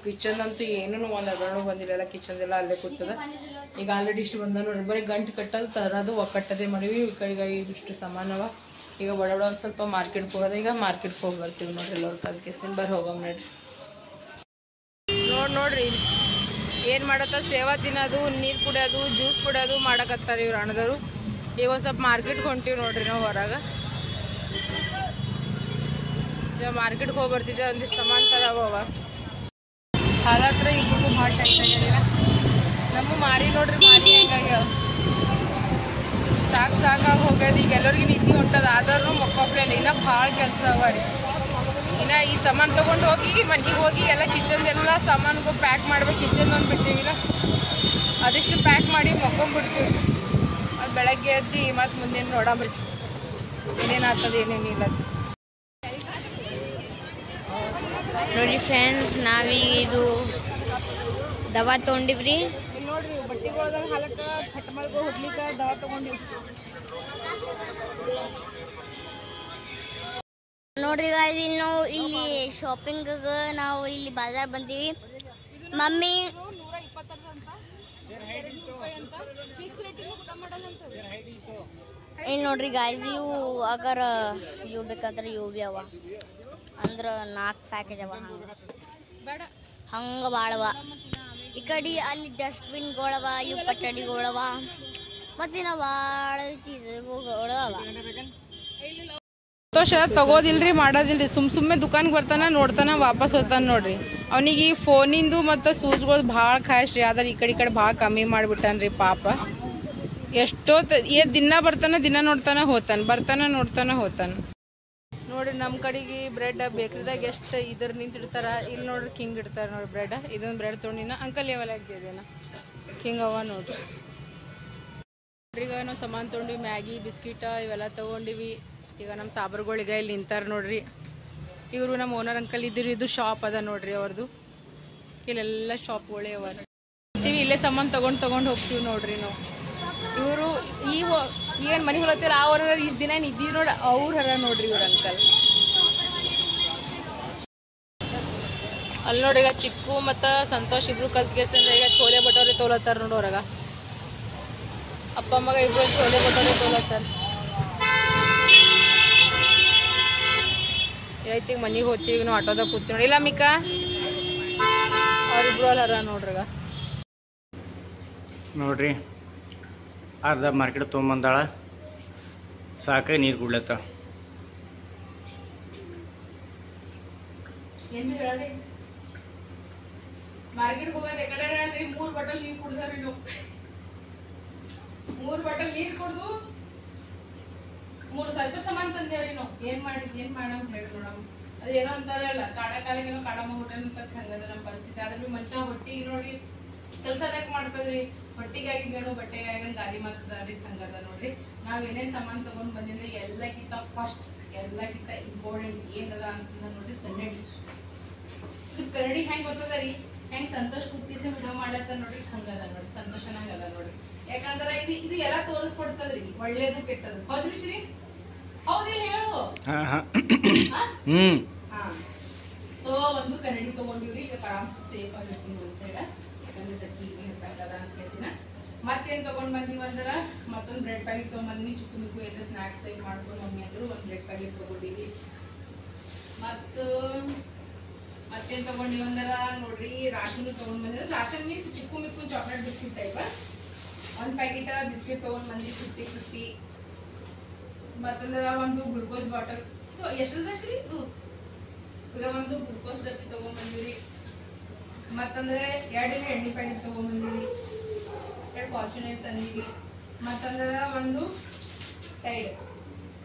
ಕಿಚನ್ ಅಂತೂ ಏನೂ ಒಂದು ಅಗರಣು ಬಂದಿಲ್ಲ. ಎಲ್ಲ ಕಿಚನ್ದೆಲ್ಲ ಅಲ್ಲೇ ಕೂತದ. ಈಗ ಆಲ್ರೆಡಿ ಇಷ್ಟು ಬಂದ ನೋಡ್ರಿ. ಬರೀ ಗಂಟು ಕಟ್ಟೋದು ತರೋದು ಒಕ್ಕಟ್ಟದೇ ಮಾಡೀವಿ. ಈ ಕಡೆಗೆ ಇಷ್ಟು ಸಾಮಾನವ. ಈಗ ಬಡ ಒಂದು ಸ್ವಲ್ಪ ಮಾರ್ಕೆಟ್ಗೆ ಹೋಗೋದು. ಈಗ ಮಾರ್ಕೆಟ್ಗೆ ಹೋಗಿ ಬರ್ತೀವಿ ನೋಡ್ರಿ. ಎಲ್ಲರೂ ಕಲ್ಕೇಸಿನ ಬರ್ರಿ ಹೋಗಮ್ ನೋಡ್ರಿ. ನೋಡ್ರಿ ಏನು ಮಾಡತ್ತಾರ? ಸೇವಾ ತಿನ್ನೋದು, ನೀರು ಕುಡಿಯೋದು, ಜ್ಯೂಸ್ ಕುಡಿಯೋದು ಮಾಡಕತ್ತಾರ ಇವ್ರು ಅಣ್ಣದವರು. ಈಗ ಒಂದು ಸ್ವಲ್ಪ ಮಾರ್ಕೆಟ್ಗೆ ಹೊಂಟೀವಿ ನೋಡ್ರಿ ನಾವು ಹೊರಗೆ. ಮಾರ್ಕೆಟ್ಗೆ ಹೋಗಿ ಬರ್ತಿದ್ದೆ. ಒಂದಿಷ್ಟು ಸಾಮಾನು ತರವ ಹಾಲತ್ರ ಇಬ್ಬರಿಗೂ ಭಾಳ ಟೈಟ್ ಆಗ್ಯಾರ. ನಮ್ಮ ಮಾರಿ ನೋಡ್ರಿ, ಮಾರಿ ಹೆಂಗಾಗ್ಯಾವ. ಸಾಕಾಗಿ ಹೋಗ್ಯದ. ಈಗ ಎಲ್ಲರಿಗೂ ನಿದ್ದೆ ಹೊಂಟದ. ಆದ್ರೂ ಮಕ್ಕಳಲ್ಲಿ ಇನ್ನೂ ಭಾಳ ಕೆಲಸ ಅವ ರೀ. ಇನ್ನು ಈ ಸಾಮಾನು ತೊಗೊಂಡು ಹೋಗಿ ಮನೆಗೆ ಹೋಗಿ ಎಲ್ಲ ಕಿಚನ್ದೆಲ್ಲ ಸಾಮಾನುಗಳು ಪ್ಯಾಕ್ ಮಾಡ್ಬೇಕು. ಕಿಚನ್ ಒಂದು ಬಿಟ್ಟಿವಿಲ್ಲ, ಅದಿಷ್ಟು ಪ್ಯಾಕ್ ಮಾಡಿ ಮಕ್ಕೊಂಡ್ಬಿಡ್ತೀವಿ. ಅದು ಬೆಳಗ್ಗೆ ಎದ್ದು ಮತ್ತು ಮುಂದಿನ ನೋಡಂಬ್ರಿ ಏನೇನು ಆಗ್ತದೆ ಏನೇನಿಲ್ಲ. ನೋಡಿ ಫ್ರೆಂಡ್ಸ್, ನಾವೀಗ ಇದು ದವಾ ತೊಗೊಂಡಿವ್ರಿ. ಇಲ್ಲಿ ನೋಡ್ರಿ ಬಟ್ಟೆಗಳದಾಗ ಹಾಲಕ್ಕೆ ಕಟ್ಮಲ್ಗ ಹೊಡ್ಲಿಕ್ಕೆ ದವಾ ತೊಗೊಂಡಿವಿ ನೋಡ್ರಿ ಗಾಯ್ಸ್, ನಾವು ಇಲ್ಲಿ ಶಾಪಿಂಗ್ ನಾವು ಇಲ್ಲಿ ಬಾಜಾರ್ ಬಂದೀವಿ. ಮಮ್ಮಿ ಇಲ್ಲಿ ನೋಡ್ರಿ ಗಾಯ್ಸ್, ಇವು ಅಗರ ಇವು ಬೇಕಾದ್ರೆ ಇವು ಭೀ ಅವ. ಅಂದ್ರೆ 4 ಪ್ಯಾಕೇಜ್ ಅವ. ಹಂಗೆ ಭಾಳವ. ಈ ಕಡೆ ಅಲ್ಲಿ ಡಸ್ಟ್ಬಿನ್ಗಳವ, ಇವು ಪಚಡಿಗಳವ, ಮತ್ತಿನ ಭಾಳ ಚೀಸ್ಗಳವ. ಸಂತೋಷ ತಗೋದಿಲ್ರಿ, ಮಾಡೋದಿಲ್ರಿ. ಸುಮ್ಮನೆ ದುಕಾನ್ಗೆ ಬರ್ತಾನ, ನೋಡ್ತಾನ, ವಾಪಸ್ ಹೋಗ್ತಾನ ನೋಡ್ರಿ. ಅವನಿಗೆ ಈ ಫೋನಿಂದು ಮತ್ತು ಸೂಜ್ಗಳು ಭಾಳ ಖಾಯಿಸ್ರಿ. ಆದ್ರೆ ಈ ಕಡೆ ಭಾಳ ಕಮ್ಮಿ ಮಾಡಿಬಿಟ್ಟಾನ್ರಿ ಪಾಪ. ಎಷ್ಟೋ ದಿನ ಬರ್ತಾನ, ದಿನ ನೋಡ್ತಾನ ಹೋಗ್ತಾನ, ಬರ್ತಾನ ನೋಡ್ತಾನ ಹೋಗ್ತಾನ ನೋಡ್ರಿ. ನಮ್ಮ ಕಡೆಗೆ ಬ್ರೆಡ್ ಬೇಕ್ರಿದಾಗ ಎಷ್ಟು ಇದ್ರ ನಿಂತಿಡ್ತಾರ. ಇಲ್ಲಿ ನೋಡ್ರಿ ಕಿಂಗ್ ಇಡ್ತಾರ ನೋಡ್ರಿ ಬ್ರೆಡ್. ಇದೊಂದು ಬ್ರೆಡ್ ತೊಗೊಂಡಿನ ಅಂಕಲ್ ಯಾವೆಲ್ಲ ಆಗ್ತಿದೇನ ಕಿಂಗ್ ಅವ ನೋಡ್ರಿ. ಈಗ ನಾವು ಸಾಮಾನು ತೊಗೊಂಡಿವಿ, ಮ್ಯಾಗಿ ಬಿಸ್ಕಿಟ ಇವೆಲ್ಲ ತೊಗೊಂಡಿವಿ. ಈಗ ನಮ್ಮ ಸಾಬ್ರುಗಳಿಗೆ ಇಲ್ಲಿ ನಿಂತಾರ ನೋಡ್ರಿ. ಇವರು ನಮ್ಮ ಓನರ್ ಅಂಕಲ್ ಇದ್ದರು. ಇದು ಶಾಪ್ ಅದ ನೋಡ್ರಿ ಅವ್ರದ್ದು. ಇಲ್ಲೆಲ್ಲ ಶಾಪ್ಗಳೇ ಅವ. ಇಲ್ಲೇ ಸಾಮಾನು ತಗೊಂಡು ಹೋಗ್ತೀವಿ ನೋಡ್ರಿ ನಾವು. ಇವರು ಏನು ಮನೆಗೆ ಹೊಲತ್ತಿಲ್ಲ ಅವ್ರ ಇಷ್ಟು ದಿನ ಏನು ಇದ್ದೀವಿ ನೋಡಿ ಅವ್ರ ಹರ ನೋಡ್ರಿ ಇವ್ರ ಅಂಕಲ್. ಅಲ್ಲಿ ನೋಡ್ರಿ ಈಗ ಚಿಕ್ಕು ಮತ್ತು ಸಂತೋಷ್ ಇಬ್ರು ಕಲ್ತ್ಕೇಸಂದ್ರೆ ಈಗ ಚೋಲೆ ಬಟೋರಿ ತೊಗೊಳತ್ತಾರ ನೋಡಿ ಹೊರಗ. ಅಪ್ಪ ಮಗ ಇಬ್ರು ಚೋಲೆ ಬಟೋರಿ ತೊಗೊಳತ್ತಾರ. ಆಯ್ತು ಈಗ ಮನೆಗೆ ಹೋಗ್ತೀವಿ. ಈಗ ನಾವು ಆಟೋದಾಗ ಕೂತೀವಿ ನೋಡಿ. ಇಲ್ಲ ಮಿಕ್ಕ ಅವ್ರಿಬ್ರು ಅಲ್ಲಿ ಹರ ನೋಡ್ರಿಗ. ನೋಡ್ರಿ ಅರ್ಧ ಮಾರ್ಕೆಟ್ ತೊಗೊಂಬಂದಾಳ, ಸಾಕಾಗಿ ನೀರು ಕುಡ್ಲತ್ತ. ಏನು ಹೇಳಿ ಮಾರ್ಕೆಟ್ ಹೋಗೋದು ಕಡೆ 3 ಬಾಟಲ್ ನೀರು ಕುಡ್ದಾರಿ ನಾವು. 3 ಬಾಟಲ್ ನೀರು ಕುಡ್ದು 3 ಸ್ವಲ್ಪ ಸಾಮಾನು ತಂದೇವ್ರಿ ನಾವು. ಏನ್ ಮಾಡಮ್ ಹೇಳಿ ನೋಡಮ್. ಅದು ಏನೋ ಅಂತಾರಲ್ಲ ಕಾಲಕ್ಕೇನೋ ಕಾಡಮ್ಮ ಊಟ ಅಂತ ಹಂಗದ ನಮ್ಮ ಪರಿಸ್ಥಿತಿ. ಆದ್ರೆ ಮನುಷ್ಯ ಹೊಟ್ಟಿಗೆ ನೋಡಿ ಕೆಲ್ಸದಾಗ ಮಾಡ್ತದ್ರಿ. ಹೊಟ್ಟಿಗಾಗಿ ಗೇಣು ಬಟ್ಟೆಗಾಗಿ ಗಾಡಿ ಮಾಡ್ತದ್ರಿ ಹಂಗದ ನೋಡ್ರಿ. ನಾವ್ ಏನೇನ್ ಸಾಮಾನು ತಗೊಂಡ್ ಬಂದಿದ್ರೆ ಎಲ್ಲಕ್ಕಿಂತ ಫಸ್ಟ್ ಎಲ್ಲಕ್ಕಿಂತ ಇಂಪಾರ್ಟೆಂಟ್ ಏನದ ಅಂತಂದ ನೋಡ್ರಿ ಕನ್ನಡಿ. ಇದು ಕನ್ನಡಿ ಹೆಂಗ್ ಗೊತ್ತದ ರೀ, ಹೆಂಗ್ ಸಂತೋಷ್ ಕೂತಿಸಿ ವಿಡಿಯೋ ಮಾಡ್ಲತ್ತ ನೋಡ್ರಿ ಹಂಗದ ನೋಡ್ರಿ. ಸಂತೋಷನಾಗ ಅದ ನೋಡ್ರಿ. ಯಾಕಂದ್ರ ಇದು ಎಲ್ಲ ತೋರಿಸ್ಕೊಡ್ತದ್ರಿ ಒಳ್ಳೇದು ಕೆಟ್ಟದು. ಹೌದ್ರಿ ಶ್ರೀ? ಹೌದಿಲ್ಲ ಹೇಳು. ಸೊ ಒಂದು ಕನ್ನಡಿ ತಗೊಂಡಿವ್ರಿ. ಈಗ ಆರಾಮ್ಸ ಸೇಫ್ ಆಗಿರ್ತೀವಿ ಒಂದ್ ಸೈಡ್. ಯಾಕಂದ್ರೆ ತಟ್ಟಿಗೆ ಹಿಡ್ಬೇಕದ ಅಂತ ಕೇಸಿನ. ಮತ್ತೇನ್ ತಗೊಂಡ್ ಬಂದೀವಿ ಅಂದ್ರ ಮತ್ತೊಂದು ಬ್ರೆಡ್ ಪ್ಯಾಕೆಟ್ ತಗೊಂಡ್ಬಂದಿನಿ. ಚಿಕ್ಕ ಮಿಕ್ಕು ಎಲ್ಲ ಸ್ನಾಕ್ಸ್ ಟೈಪ್ ಮಾಡ್ಕೊಂಡು ಮಮ್ಮಿ ಅಂದ್ರು ಒಂದ್ ಬ್ರೆಡ್ ಪ್ಯಾಕೆಟ್ ತಗೊಂಡಿವಿ. ಮತ್ತೇನ್ ತಗೊಂಡಿವಿ ಅಂದ್ರ ನೋಡ್ರಿ ರಾಶನ್ ತಗೊಂಡ್ ಬಂದಿರ. ರಾಶನ್ ಮೀನ್ಸ್ ಚಿಕ್ಕು ಮಿಕ್ಕು chocolate biscuit type 1 packet biscuit ತಗೊಂಡ್ ಬಂದಿ 50. ಮತ್ತಂದ್ರ ಒಂದು ಗ್ಲೂಕೋಸ್ ಬಾಟಲ್. ಎಷ್ಟದ ಶ್ರೀ? ಈಗ ಒಂದು ಗ್ಲೂಕೋಸ್ ಡಬ್ಬಿ ತಗೊಂಡ್ ಬಂದಿವ್ರಿ. ಮತ್ತಂದ್ರೆ 2 ಎಣ್ಣೆ ಪ್ಯಾಕೆಟ್ ತಗೊಂಡ್ ಬಂದಿವಿ. 2 ಫಾರ್ಚುನೇಟ್ ತಂದಿವಿ. ಮತ್ತಂದ್ರ ಒಂದು ಟೈಡ್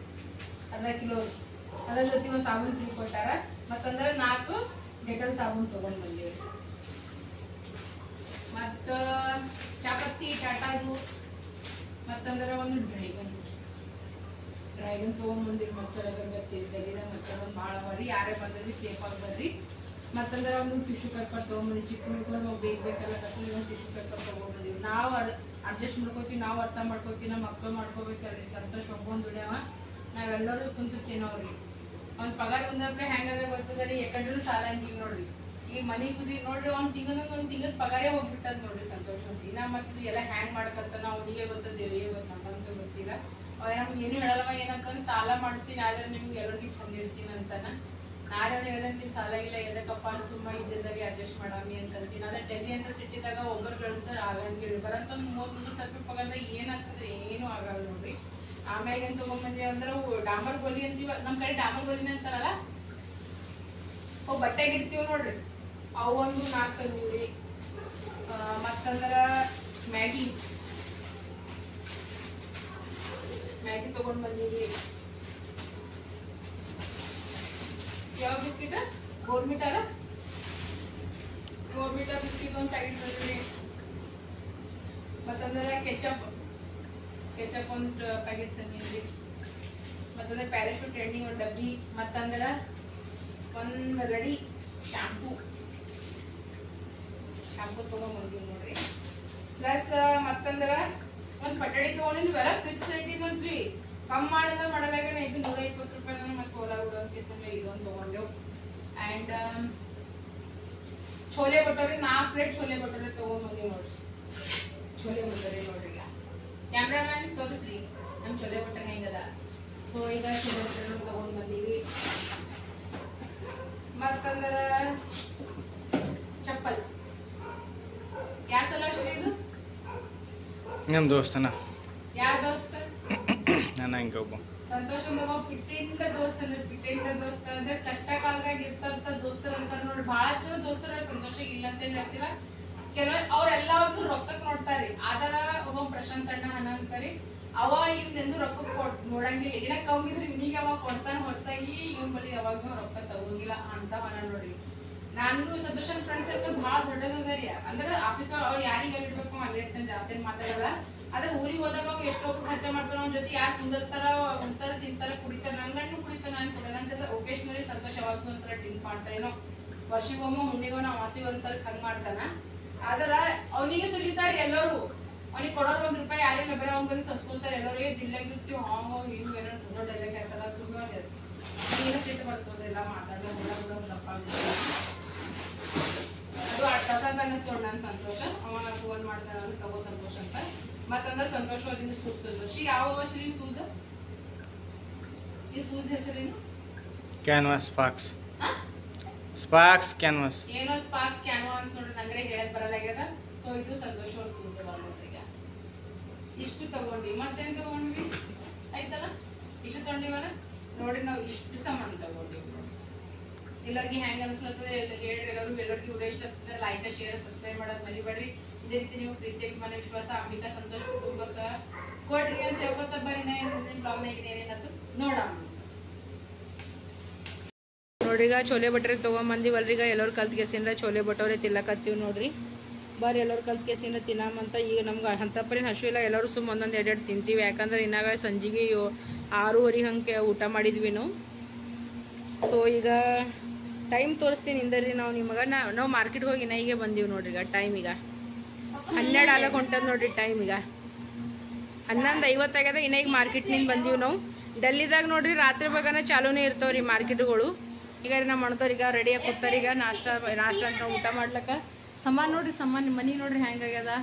ಅರ್ಧ ಕಿಲೋ. ಅದ್ರ ಜೊತೆ ಒಂದು ಸಾಬೂನ್ ಫ್ರೀ ಕೊಟ್ಟಾರ. ಮತ್ತಂದ್ರ 4 ಡೆಟಲ್ ಸಾಬೂನ್ ತಗೊಂಡ್ ಬಂದಿವಿ. ಮತ್ತ ಚಾಪತ್ತಿ ಟಾಟಾದು. ಮತ್ತಂದ್ರ ಒಂದು ಡ್ರ್ಯಾಗನ್ ತಗೊಂಡ್ ಬಂದಿವಿ. ಮಚ್ಚರ್ ಅಗರಬತ್ತಿ ಗಲ್ಲಿನ ಮಚ್ಚರ್ ಒಂದು ಭಾಳ ಅವರಿ. ಯಾರೇ ಬಂದ್ರಿ ಸೇಫ್ ಆಗಿ ಬರ್ರಿ. ಮತ್ತಂದ್ರ ಒಂದು ಟಿಶ್ಯೂ ಪೇಪರ್ ತಗೊಂಡ್ಬಂದಿ. ಚಿಕ್ಕ ಮಕ್ಕಳು ನಾವು ಬೇಕಲ್ಲ ಕಟ್ಲಿ ಒಂದು ಟಿಶ್ಯೂ ಪೇಪರ್ ತಗೊಂಡ್ಬಂದಿವಿ. ನಾವು ಅಡ್ಜಸ್ಟ್ ಮಾಡ್ಕೋತೀವಿ, ನಾವು ಅರ್ಥ ಮಾಡ್ಕೋತೀವಿ, ನಮ್ಮ ಮಕ್ಕಳು ಮಾಡ್ಕೋಬೇಕಲ್ರಿ. ಸಂತೋಷ್ ಒಬ್ಬೊಂದು ದುಡಿಯವ, ನಾವೆಲ್ಲರೂ ಕುಂತಿರ್ತೀನವ್ರಿ. ಅವ್ನ ಪಗಾರ ಬಂದಪ್ಲೆ ಹೆಂಗದ ಗೊತ್ತದ್ರಿ. ಯಾಕಂದ್ರೂ ಸಾಲ ಹಂಗಿಲ್ಲ ನೋಡ್ರಿ. ಈಗ ಮನಿ ಕುದಿ ನೋಡ್ರಿ ಒಂದ್ ತಿಂಗಳದ ಪಗಾರೇ ಹೋಗ್ಬಿಟ್ಟದ್ ನೋಡ್ರಿ ಸಂತೋಷ್ ಅಂತ. ಇನ್ನ ಮತ್ತ ಎಲ್ಲ ಹ್ಯಾಂಗ್ ಮಾಡ್ಕಂತಾನ ಅವನಿಗೆ ಗೊತ್ತದ, ದೇವ್ರಿಗೆ ಗೊತ್ತ, ನಮ್ಮಂತೂ ಗೊತ್ತಿಲ್ಲ. ಅವ ನಮ್ಗೆ ಏನು ಹೇಳಲ್ಲವ ಏನಂತಾನೆ ಸಾಲ ಮಾಡ್ತೀನಿ ಆದ್ರೆ ನಿಮ್ಗೆ ಎಲ್ಲರಿಗೂ ಚಂದ ಇರ್ತೀನಿ ಅಂತಾನ. ನಾಳೆ ಹೇಳ್ದಂತೀನಿ ಸಾಲ ಇಲ್ಲ ಎದಕ್ಕಪ್ಪ ಸುಮ್ಮ ಇದ್ದಿದ್ದಾಗೆ ಅಡ್ಜಸ್ಟ್ ಮಾಡಾಮಿ ಅಂತ ಅಂತೀನಿ. ಅದೇ ಡೆಲ್ಲಿ ಅಂತ ಸಿಟ್ಟಿದಾಗ ಒಬ್ಬರು ಗಳಿಸ್ತಾರೆ ಆಗಂಗಿಲ್ಲ. ಬರಂತ ಒಂದು 30,000 ಪಗಾರದಾಗ ಏನಾಗ್ತದೆ? ಏನು ಆಗಲ್ಲ ನೋಡ್ರಿ. ಆಮ್ಯಾಗ ಏನ್ ತಗೊಂಡ್ಬಂದಿ ಅಂದ್ರೆ ಡಾಂಬರ್ ಗೋಲಿ ಅಂತೀವ ನಮ್ ಕಡೆ. ಡಾಂಬರ್ ಗೋಲಿನ ಅಂತಾರಲ್ಲ ಅವು ಬಟ್ಟೆಗೆ ಇಡ್ತೀವಿ ನೋಡ್ರಿ. ಅವು ಒಂದು 4 ತಂದಿವ್ರಿ. ಮತ್ತಂದ್ರ ಮ್ಯಾಗಿ ತಗೊಂಡ್ ಬಂದಿವ್ರಿ. ಯಾವ ಬಿಸ್ಕಿಟ್? ಗೋರ್ಮಿಟ ಅಲ್ಲ, ಗೋರ್ಮಿಟ ಬಿಸ್ಕಿಟ್ ಒಂದು ಪ್ಯಾಕೆಟ್ ತಂದಿವ್ರಿ. ಮತ್ತಂದ್ರೆ ಕೆಚಪ್ ಒಂದು ಪ್ಯಾಕೆಟ್ ತಂದಿದ್ರಿ. ಮತ್ತಂದ್ರೆ ಪ್ಯಾರಾಶೂಟ್ ಎಣ್ಣೆ ಒಂದು ಡಬ್ಬಿ. ಮತ್ತಂದ್ರ ಒಂದು ರೆಡಿ ಶಾಂಪೂ ತಗೊಂಡ್ಬಂದಿವಿ ನೋಡ್ರಿ. ಪ್ಲಸ್ ಮತ್ತಂದ್ರ ಒಂದು ಪಟಾಣಿ ತಗೊಂಡಿನಿ. ಇವೆಲ್ಲ ಫಿಕ್ಸ್ ರೇಟ್ ಇದಂತ್ರಿ. ಕಮ್ಮಿ ಮಾಡಿದ್ರೆ ಮಾಡಲಾಗೇನ. ಇದು 120 ರೂಪಾಯಿ. ಮತ್ತೆ ಹೊರಗುಡ ಕೇಸಂದ್ರೆ ಇದೊಂದು ತಗೊಂಡೆವು. ಅಂಡ್ छोले भटूरे 4 प्लेट छोले भटूरे तಗೊಂಡ್ಬಂದಿ ನೋಡ್ರಿ. छोले भटूरे ನೋಡ್ರಿ. ಕ್ಯಾಮರಾಮನ್ ತೋರಿಸ್ರಿ ನಮ್ಮ छोले भटूरे ಹೆಂಗದ. ಸೊ ಈಗ छोले भटूरे ತಗೊಂಡ್ ಬಂದಿವಿ. ಮತ್ತಂದ್ರ ಚಪ್ಪಲ್ ಯಾವ ಸಲೋಶ್ರೀ ಇದು? ನಮ್ಮ ದೋಸ್ತನ. ಯಾವ ದೋಸ್ತ? ನನ್ನ ಹಿಂಗೆ ಒಬ್ಬ ಸಂತೋಷ ಪಿಟ್ಟಿಂಡ ದೋಸ್ತ ಅಂದ್ರೆ ಕಷ್ಟ ಕಾಲದಾಗ ಇರ್ತಂತ ದೋಸ್ತರು ಅಂತಾರ ನೋಡ್ರಿ. ಬಹಳಷ್ಟು ಜನ ದೋಸ್ತರು ಸಂತೋಷ ಇಲ್ಲ ಅಂತ ಹೇಳ್ತಿಲ್ಲ. ಕೆಲವು ಅವ್ರೆಲ್ಲ ಒಂದು ರೊಕ್ಕಕ್ ನೋಡ್ತಾರಿ. ಆದ್ರ ಒಬ್ಬ ಪ್ರಶಾಂತ್ ಅಣ್ಣ ಹಣ ಅಂತಾರಿ. ಅವ ಇವ್ನೆಂದು ರೊಕ್ಕ ನೋಡಂಗಿಲ್ಲ. ಏನ ಕಮ್ಮಿ ಇದ್ರೆ ಇವನಿಗೆ ಅವ ಕೊಡ್ತಾನೆ ಹೊರತಾಗಿ ಇವ್ ಬಳಿ ಯಾವಾಗ ರೊಕ್ಕ ತಗೋಂಗಿಲ್ಲ ಅಂತ ಹಣ ನೋಡ್ರಿ. ನಾನು ಸಂತೋಷನ್ ಫ್ರೆಂಡ್ ಸರ್ಕಲ್ ಬಹಳ ದೊಡ್ಡದರಿ. ಅಂದ್ರೆ ಆಫೀಸ್ ಅವ್ರು ಯಾರಿಗೆ ಇರ್ಬೇಕು ಅಲ್ಲಿ ಇರ್ತಾನೆ, ಜಾಸ್ತಿ ಮಾತಾಡಲ್ಲ. ಅದೇ ಊರಿಗೆ ಹೋದಾಗ ಅವ್ ಎಷ್ಟು ರೊಕ್ಕ ಖರ್ಚ ಮಾಡ್ತಾರ ಅವ್ನ ಜೊತೆ. ಯಾರು ಕುಂದಿರ್ತಾರ, ಉಣ್ತಾರ, ತಿಂತಾರ, ಕುಡಿತಾರ. ನಂಗಣ್ಣು ಕುಡಿತಾರ, ನಾನು ಕುಡಿಯಲ್ಲ ಅಂತ. ಒಕೇಶನಲಿ ಸಂತೋಷ ಯಾವಾಗ ಒಂದ್ಸಲ ಡ್ರಿಂಕ್ ಮಾಡ್ತಾರೇನೋ ವರ್ಷಿಗೊಮ್ಮೆ ಹುಣ್ಣಿಗೊಮ್ಮೆ ಅಮಾಸಿಗೆ ಒಂದ್ಸಲ ಹಂಗ್ ಮಾಡ್ತಾನ. ಆದ್ರ ಅವನಿಗೆ ಸುಲಿತಾರ ಎಲ್ಲರೂ. ಅವನಿಗೆ ಕೊಡೋರು ₹1 ಯಾರಿಲ್ಲ, ಬರೀ ಅವ್ನ ಬರೀ ಕಸ್ಕೊಳ್ತಾರೆ ಎಲ್ಲರಿಗೆ. ದಿಲ್ಲಾಗಿರ್ತೀವಿ ಹಾಂಗ ಹಿಂಗ ಏನೋ ದೊಡ್ಡ ಎಲ್ಲ ಕೇಳ್ತಾರ. ಸುಮ್ಮನೆ ಈಗ ಸಿಟ್ಟು ಬರ್ತದೆಲ್ಲ ಮಾತಾಡೋ ಗಪ್ಪ. ಅದು ಪ್ರಸಾದ ಅನ್ನಿಸ್ಕೊಂಡು ನನ್ ಸಂತೋಷ. ಅವ ಫೋನ್ ಮಾಡ್ತಾನ ತಗೋ ಸಂತೋಷ ಅಂತ. ಮತ್ತಂದ್ರ ಸಂತೋಷ ಅವ್ರಿಂದ ಸೂಸ್ತದ. ಯಾವ ಶ್ರೀ ಸೂಜ ಈ ಸೂಜ್ ಹೆಸರೇನು? Canvas sparks. ಸ್ಪಾರ್ಕ್ಸ್ ಕ್ಯಾನ್ವಾಸ್ ಏನೋ ಸ್ಪಾರ್ಕ್ಸ್ ಕ್ಯಾನ್ವಾ ಅಂತ ನೋಡ್ರಿ, ನಂಗ್ರೆ ಹೇಳಕ್ ಬರಲಾಗ್ಯದ. ಸೊ ಇದು ಸಂತೋಷ ಅವ್ರ ಸೂಜ್ ನೋಡ್ರಿ. ಈಗ ಇಷ್ಟು ತಗೊಂಡಿ, ಮತ್ತೇನ್ ತಗೊಂಡ್ವಿ ಆಯ್ತಲ್ಲ, ಇಷ್ಟು ತಗೊಂಡಿವಲ್ಲ ನೋಡ್ರಿ. ನಾವು ಇಷ್ಟು ಸಾಮಾನು ತಗೊಂಡಿವಿ. ಎಲ್ಲರಿಗೆ ಹೆಂಗ್ ಅನ್ಸ್ಲತ್ತದ ಹೇಳ್ರಿ. ಎಲ್ಲರಿಗೂ ವಿಡಿಯೋ ಇಷ್ಟ ಆಗ್ತದೆ, ಲೈಕ್ ಶೇರ್ ಸಬ್ಸ್ಕ್ರೈಬ್ ಮಾಡೋದು ಮರಿಬೇಡ್ರಿ. ಇದೇ ರೀತಿ ನೀವು ಪ್ರೀತಿ ಅಭಿಮಾನ ವಿಶ್ವಾಸ ಅಂಬಿಕಾ ಸಂತೋಷ ಕುಟುಂಬಕ್ಕ ಕೊಡ್ರಿ ಅಂತ ಹೇಳ್ಕೊತ ಬರ್ರಿ. ಮುಂದಿನ ಬ್ಲಾಗ್ನಾಗ ಏನೇನತ್ತು ನೋಡೋಣ. ನೋಡ್ರಿಗ ಚೋಲೆ ಬಟ್ರೆ ತೊಗೊಂಬಂದಿವಲ್ರಿಗ. ಎಲ್ಲರೂ ಕಲ್ತ್ ಕೆಸಿಂದ ಚೋಲೆ ಬಟೋರೆ ತಿಲ್ಲಕತ್ತೀವಿ ನೋಡ್ರಿ. ಬರ್ರಿ ಎಲ್ಲರೂ ಕಲ್ತ್ ಕೆಸಿಂದ ತಿನ್ನಮಂತ. ಈಗ ನಮ್ಗೆ ಅಂತಪರಿನ ಹಸು ಇಲ್ಲ, ಎಲ್ಲರೂ ಸುಮ್ಮ ಒಂದೊಂದು 2 ತಿಂತೀವಿ. ಯಾಕಂದ್ರೆ ಇನ್ನಾಗ ಸಂಜೆಗೆ 6:30 ಹಂಗೆ ಊಟ ಮಾಡಿದ್ವಿ ನಾವು. ಸೊ ಈಗ ಟೈಮ್ ತೋರಿಸ್ತೀನಿ ಇಂದರಿ ನಾವು ನಿಮಗೆ. ನಾವು ಮಾರ್ಕೆಟ್ಗೆ ಹೋಗಿ ಈಗ ಬಂದೀವಿ ನೋಡ್ರಿ. ಈಗ ಟೈಮ್ ಈಗ 12 ಆಗಕ್ಕೆ ಹೊಂಟದ ನೋಡ್ರಿ. ಟೈಮ್ ಈಗ 11:50 ಆಗ್ಯದ. ಈಗ ಮಾರ್ಕೆಟ್ನಿಂದ ಬಂದೀವಿ ನಾವು. ಡೆಲ್ಲಿದಾಗ ನೋಡ್ರಿ ರಾತ್ರಿ ಬಗನ ಚಾಲೂನೇ ಇರ್ತಾವ್ರಿ ಮಾರ್ಕೆಟ್ಗಳು. ಈಗ ನಾವು ಮಾಡ್ತಾವ್ರಿ. ಈಗ ರೆಡಿಯಾಗಿ ಕೂತಾರ. ಈಗ ನಾಷ್ಟ ಅಂತ ನಾವು ಊಟ ಮಾಡ್ಲಕ್ಕ ಸಮಾನ ನೋಡ್ರಿ. ಸಮಾನ ಮನೆ ನೋಡ್ರಿ ಹೆಂಗಾಗ್ಯದ.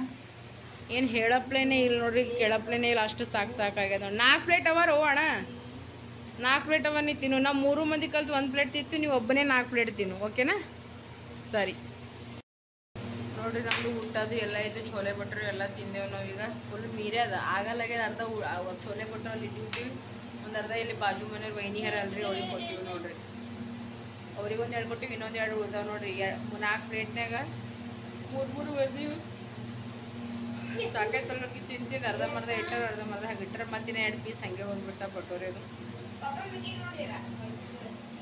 ಏನು ಹೇಳಪ್ಲೇನೇ ಇಲ್ಲ ನೋಡ್ರಿ, ಕೇಳಪ್ಲೇನೇ ಇಲ್ಲ. ಅಷ್ಟು ಸಾಕಾಗ್ಯದ. 4 ಪ್ಲೇಟ್ ಅವ ರೋ ಅಣ್ಣ, 4 ಪ್ಲೇಟ್ ಅವ. ನೀ ತಿನ್ನು. ನಾವು 3 ಮಂದಿ ಕಲ್ತು 1 ಪ್ಲೇಟ್ ತಿಂತೀವಿ, ನೀವು ಒಬ್ಬನೇ 4 ಪ್ಲೇಟ್ ತಿನ್ನು. ಓಕೆನಾ? ಸರಿ ನೋಡ್ರಿ. ನಮ್ದು ಊಟದು ಎಲ್ಲ ಇದು. ಚೋಲೆ ಬಟ್ರು ಎಲ್ಲ ತಿಂದೇವು ನಾವೀಗ. ಫುಲ್ ಮೀರೇ ಅದ ಆಗಲ್ಲಾಗ್ಯದ. ಅರ್ಧ ಚೋಲೆ ಬಟ್ರು ಅಲ್ಲಿ ಇಟ್ಟಿರ್ತೀವಿ, ಒಂದು ಅರ್ಧ ಇಲ್ಲಿ ಬಾಜು ಮನೆಯವ್ರು ವೈನಿ ಹಾರ ಅಲ್ರಿ, ಅವ್ರಿಗೆ ಕೊಟ್ಟಿವಿ ನೋಡ್ರಿ. ಅವ್ರಿಗೊಂದು 2 ಕೊಟ್ಟಿವಿ, ಇನ್ನೊಂದು 2 ಉಳ್ದಾವ ನೋಡ್ರಿ. 4 ಪ್ಲೇಟ್ನಾಗ 3 ಉಳಿದೀವಿ. ಸಾಕೈತಲ್ರಿ ತಿಂತಿದ್ದು. ಅರ್ಧಂಬರ್ಧ ಇಟ್ಟರು, ಅರ್ಧಂಬರ್ಧ ಹಾಗೆ ಇಟ್ಟರೆ ಮತ್ತಿನ 2 ಪೀಸ್ ಹಂಗೆ ಹೋಗ್ಬಿಟ್ಟ ಬಟ್ಟೋರಿ. ಅದು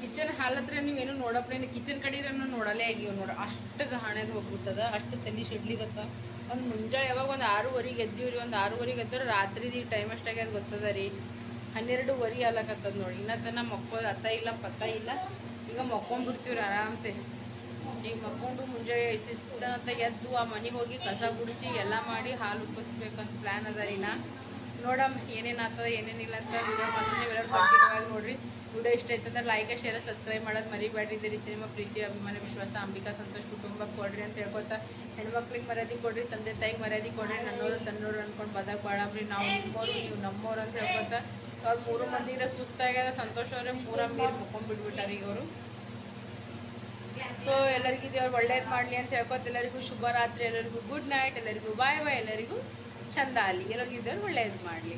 ಕಿಚನ್ ಹಾಲತ್ರ ನೀವೇನು ನೋಡಪ್ಲೇನು. ಕಿಚನ್ ಕಡೆಯನ್ನು ನೋಡಲೇ ಆಗಿವ್ ನೋಡ. ಅಷ್ಟು ಹಣೆದು ಹೋಗ್ಬಿಟ್ಟದ, ಅಷ್ಟು ತಲೆ ಸಿಡ್ಲಿಗತ್ತ. ಒಂದು ಮುಂಜಾನೆ ಯಾವಾಗ ಒಂದು 6:30 ಎದ್ದೀವ್ರಿ. ಒಂದು 6:30 ಎದ್ದರು ರಾತ್ರಿದು ಟೈಮ್ ಅಷ್ಟಾಗ್ಯದ ಗೊತ್ತದ ರೀ. 12:20 ಆಗ್ಲಕತ್ತದ ನೋಡಿ. ಇನ್ನ ತನ ಮಕ್ಕೋದು ಅತ್ತ ಇಲ್ಲ ಪತ್ತ ಇಲ್ಲ. ಈಗ ಮಕ್ಕೊಂಡ್ಬಿಡ್ತೀವ್ರಿ ಆರಾಮ್ಸೆ. ಈಗ ಮಕ್ಕೊಂಡು ಮುಂಜಾನೆ ಶಿಸ್ತಂತ ಎದ್ದು ಆ ಮನೆಗೆ ಹೋಗಿ ಕಸ ಗುಡಿಸಿ ಎಲ್ಲ ಮಾಡಿ ಹಾಲು ಉಕ್ಕಿಸ್ಬೇಕಂತ ಪ್ಲ್ಯಾನ್ ಅದ ರೀ. ನೋಡಮ್ ಏನೇನು ಆಗ್ತದೆ ಏನೇನಿಲ್ಲ ಅಂತ ವಿಡಿಯೋ ಮಾತ್ರ ನೀವೆಲ್ಲರೂ ಕಂಟಿನ್ಯೂ ನೋಡ್ರಿ. ವಿಡಿಯೋ ಇಷ್ಟ ಆಯ್ತಂದ್ರೆ ಲೈಕ್ ಶೇರ್ ಸಬ್ಸ್ಕ್ರೈಬ್ ಮಾಡೋದು ಮರಿಬೇಡ್ರಿ. ಇದೇ ರೀತಿ ನಿಮ್ಮ ಪ್ರೀತಿ ಅಭಿಮಾನ ವಿಶ್ವಾಸ ಅಂಬಿಕಾ ಸಂತೋಷ ಕುಟುಂಬಕ್ಕೆ ಕೊಡ್ರಿ ಅಂತ ಹೇಳ್ಕೊತಾ, ಹೆಣ್ಮಕ್ಳಿಗೆ ಮರ್ಯಾದೆ ಕೊಡ್ರಿ, ತಂದೆ ತಾಯಿಗೆ ಮರ್ಯಾದೆ ಕೊಡ್ರಿ. ನನ್ನೋರು ತನ್ನೋರು ಅನ್ಕೊಂಡು ಬದಕ್ ಬಾಳಮ್ರಿ. ನಾವು ನಿಮ್ಮೋರು ನೀವು ನಮ್ಮೋರು ಅಂತ ಹೇಳ್ಕೊತಾ ಅವ್ರು 3 ಮಂದಿರ ಸುಸ್ತಾಗ್ಯದ. ಸಂತೋಷ ಅವ್ರೆ ಪೂರ ಮೀರು ಮುಕ್ಕೊಂಡ್ಬಿಟ್ಬಿಟ್ಟಾರ ಈಗ ಅವರು. ಸೊ ಎಲ್ಲರಿಗೂ ದೇವ್ರು ಒಳ್ಳೇದು ಮಾಡಲಿ ಅಂತ ಹೇಳ್ಕೊತ ಎಲ್ಲರಿಗೂ ಶುಭರಾತ್ರಿ, ಎಲ್ಲರಿಗೂ ಗುಡ್ ನೈಟ್, ಎಲ್ಲರಿಗೂ ಬಾಯ್ ಬಾಯ್, ಎಲ್ಲರಿಗೂ ಚಂದ ಅಲ್ಲಿ, ಎಲ್ಲರಿಗೂ ದೇವ್ರು ಒಳ್ಳೇದು ಮಾಡಲಿ.